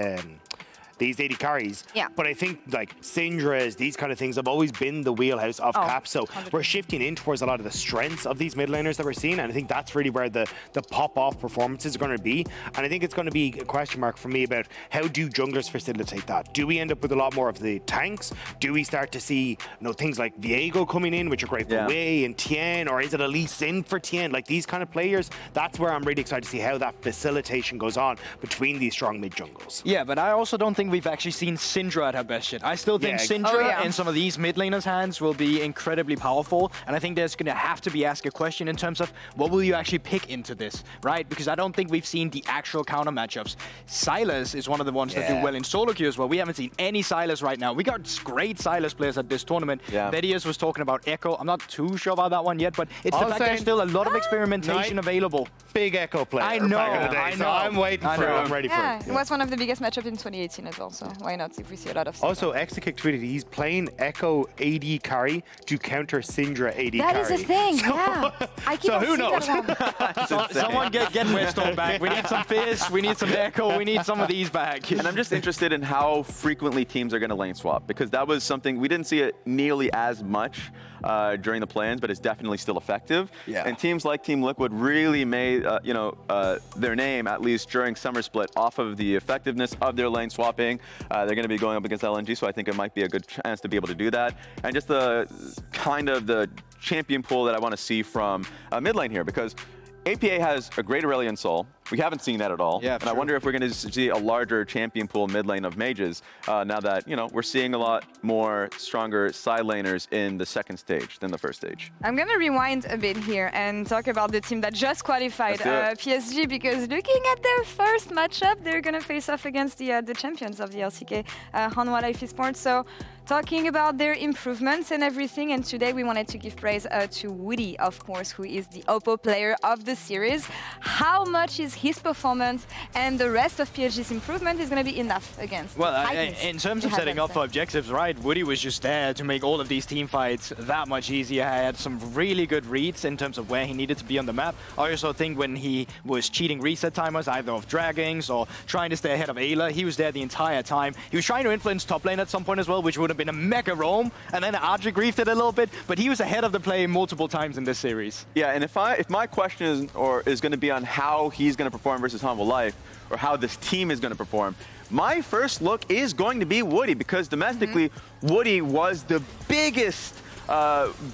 these AD carries. Yeah. But I think like Syndra's, these kind of things have always been the wheelhouse of Cap. So 100%. we're shifting in towards a lot of the strengths of these mid laners that we're seeing. And I think that's really where the pop-off performances are going to be. And I think it's going to be a question mark for me about how do junglers facilitate that? Do we end up with a lot more of the tanks? Do we start to see things like Viego coming in, which are great for Wei and Tien, or is it a Lee Sin for Tien? Like these kind of players, that's where I'm really excited to see how that facilitation goes on between these strong mid jungles. Yeah, but I also don't think we've actually seen Syndra at her best yet. I still think Syndra in some of these mid laners' hands will be incredibly powerful, and I think there's going to have to be asked a question in terms of what will you actually pick into this, right? Because I don't think we've seen the actual counter matchups. Sylas is one of the ones that do well in solo queue as well. We haven't seen any Sylas right now. We got great Sylas players at this tournament. Vedius was talking about Echo. I'm not too sure about that one yet, but it's the fact there's still a lot of experimentation available. Big Echo player. I know, back in the day, I know. So I'm waiting for it. I'm ready for it. It was one of the biggest matchups in 2018 as well, so why not if we see a lot of Syndra. Also, Exakick tweeted he's playing Echo AD carry to counter Syndra AD carry. That is a thing, yeah. I keep on who seeing knows? that one. Someone get Weston back. We need some Fizz, we need some Echo, we need some of these back. And I'm just interested in how frequently teams are going to lane swap, because that was something we didn't see it nearly as much during the plans, but it's definitely still effective. Yeah. And teams like Team Liquid really made their name, at least during Summer Split, off of the effectiveness of their lane swapping. They're going to be going up against LNG, so I think it might be a good chance to be able to do that. And just the kind of the champion pool that I want to see from mid lane here, because APA has a great Aurelion Soul. We haven't seen that at all. Yeah, and I wonder if we're going to see a larger champion pool mid lane of mages now that, we're seeing a lot more stronger side laners in the second stage than the first stage. I'm going to rewind a bit here and talk about the team that just qualified, PSG, because looking at their first matchup, they're going to face off against the champions of the LCK, Hanwha Life Esports. So talking about their improvements and everything, and today we wanted to give praise to Woody, of course, who is the Oppo player of the series. How much is his performance and the rest of PSG's improvement is going to be enough against in terms of setting up for objectives, right, Woody was just there to make all of these team fights that much easier. He had some really good reads in terms of where he needed to be on the map. I also think when he was cheating reset timers, either of Dragons or trying to stay ahead of Eyla, he was there the entire time. He was trying to influence top lane at some point as well, which would have been a mega roam, and then Azhi griefed it a little bit, but he was ahead of the play multiple times in this series. Yeah, and if my question is going to be on how he's going to perform versus Hanwha Life, or how this team is going to perform, my first look is going to be Woody, because domestically, Woody was the biggest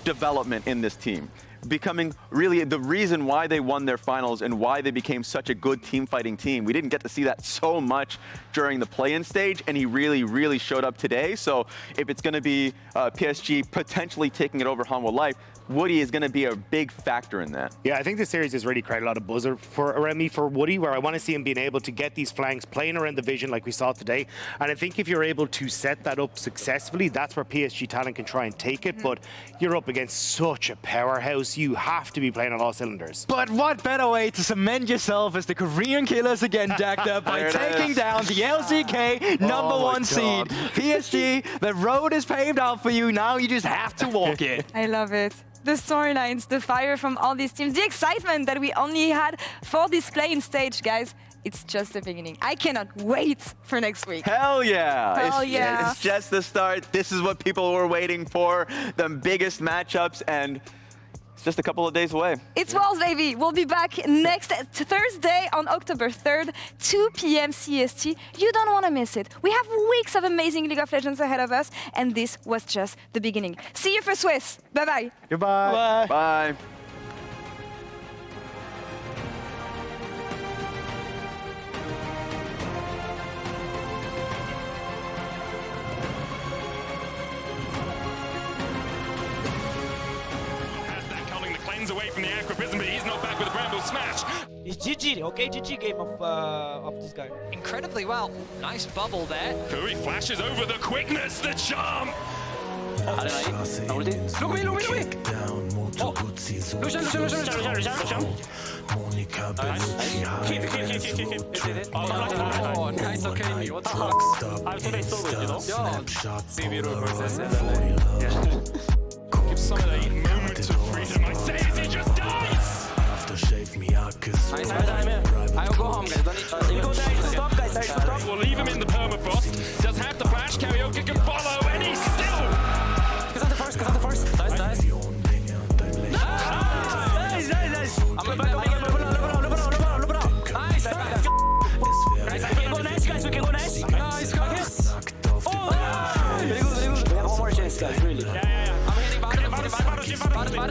development in this team, becoming really the reason why they won their finals and why they became such a good team fighting team. We didn't get to see that so much during the play-in stage, and he really, really showed up today. So if it's going to be PSG potentially taking it over Hanwha Life, Woody is going to be a big factor in that. Yeah, I think this series has really created a lot of buzz around me for Woody, where I want to see him being able to get these flanks, playing around the vision like we saw today. And I think if you're able to set that up successfully, that's where PSG Talon can try and take it. But you're up against such a powerhouse. You have to be playing on all cylinders. But what better way to cement yourself as the Korean killers again, Dagda, by taking down the LCK #1 seed. PSG, the road is paved out for you. Now you just have to walk it. I love it. The storylines, the fire from all these teams, the excitement that we only had for this playing stage, guys. It's just the beginning. I cannot wait for next week. Hell yeah. Hell yeah. It's just the start. This is what people were waiting for. The biggest matchups, and it's just a couple of days away. It's Worlds, baby. We'll be back next Thursday on October 3rd, 2 p.m. CST. You don't want to miss it. We have weeks of amazing League of Legends ahead of us, and this was just the beginning. See you for Swiss. Bye-bye. Goodbye. Bye. Bye. Away from the Aqua Prison, but he's not back with a Bramble Smash. It's GG, okay? GG game of this guy. Incredibly well. Nice bubble there. Kui flashes over the quickness, the charm. Look me. Oh, nice, okay. What the fuck? I'm today still with Give some of that moment of freedom. I say as he just dies! Nice, I'm here. I'll go home, guys. Don't need to. Stop, guys. Stop. We'll leave him in the permafrost. Does have the flash, karaoke can follow, and he's still... Cause I'm the first. Nice. Nice. I'm gonna back up. Nice. Guys, we can go next. Nice, guys. Oh, very good. We have one more chance, guys, really. Yeah. I'm hitting bottom.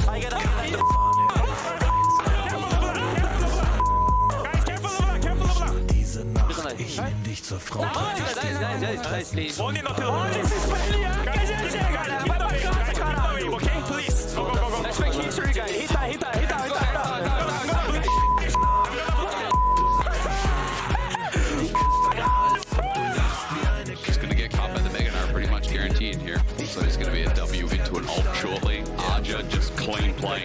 I get up. Guys, careful of that. Ich nehm dich zur Frau. Nice, please. One in the hill. Guys, okay, please. Go. Let's make history, guys. Hit that. He's going to get caught by the Mega Knight pretty much guaranteed here. So he's going to be a W into an ult shortly. Arja just clean play.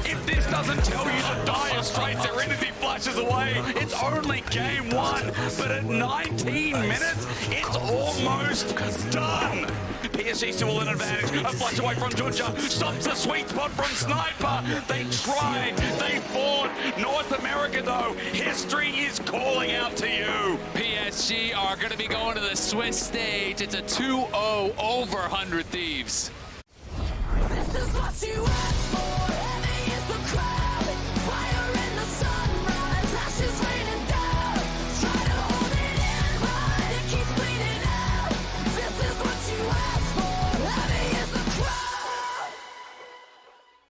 If this doesn't tell you the dire straits Serenity flashes away, it's only game 1. But at 19 minutes, it's almost done. PSG still an advantage. A flash away from JunJia. Stops the sweet spot from Sniper. They tried. They fought. North America, though, history is calling out to you. PSG are going to be going to the Swiss stage. It's a 2-0 over 100 Thieves. This is what you asked for.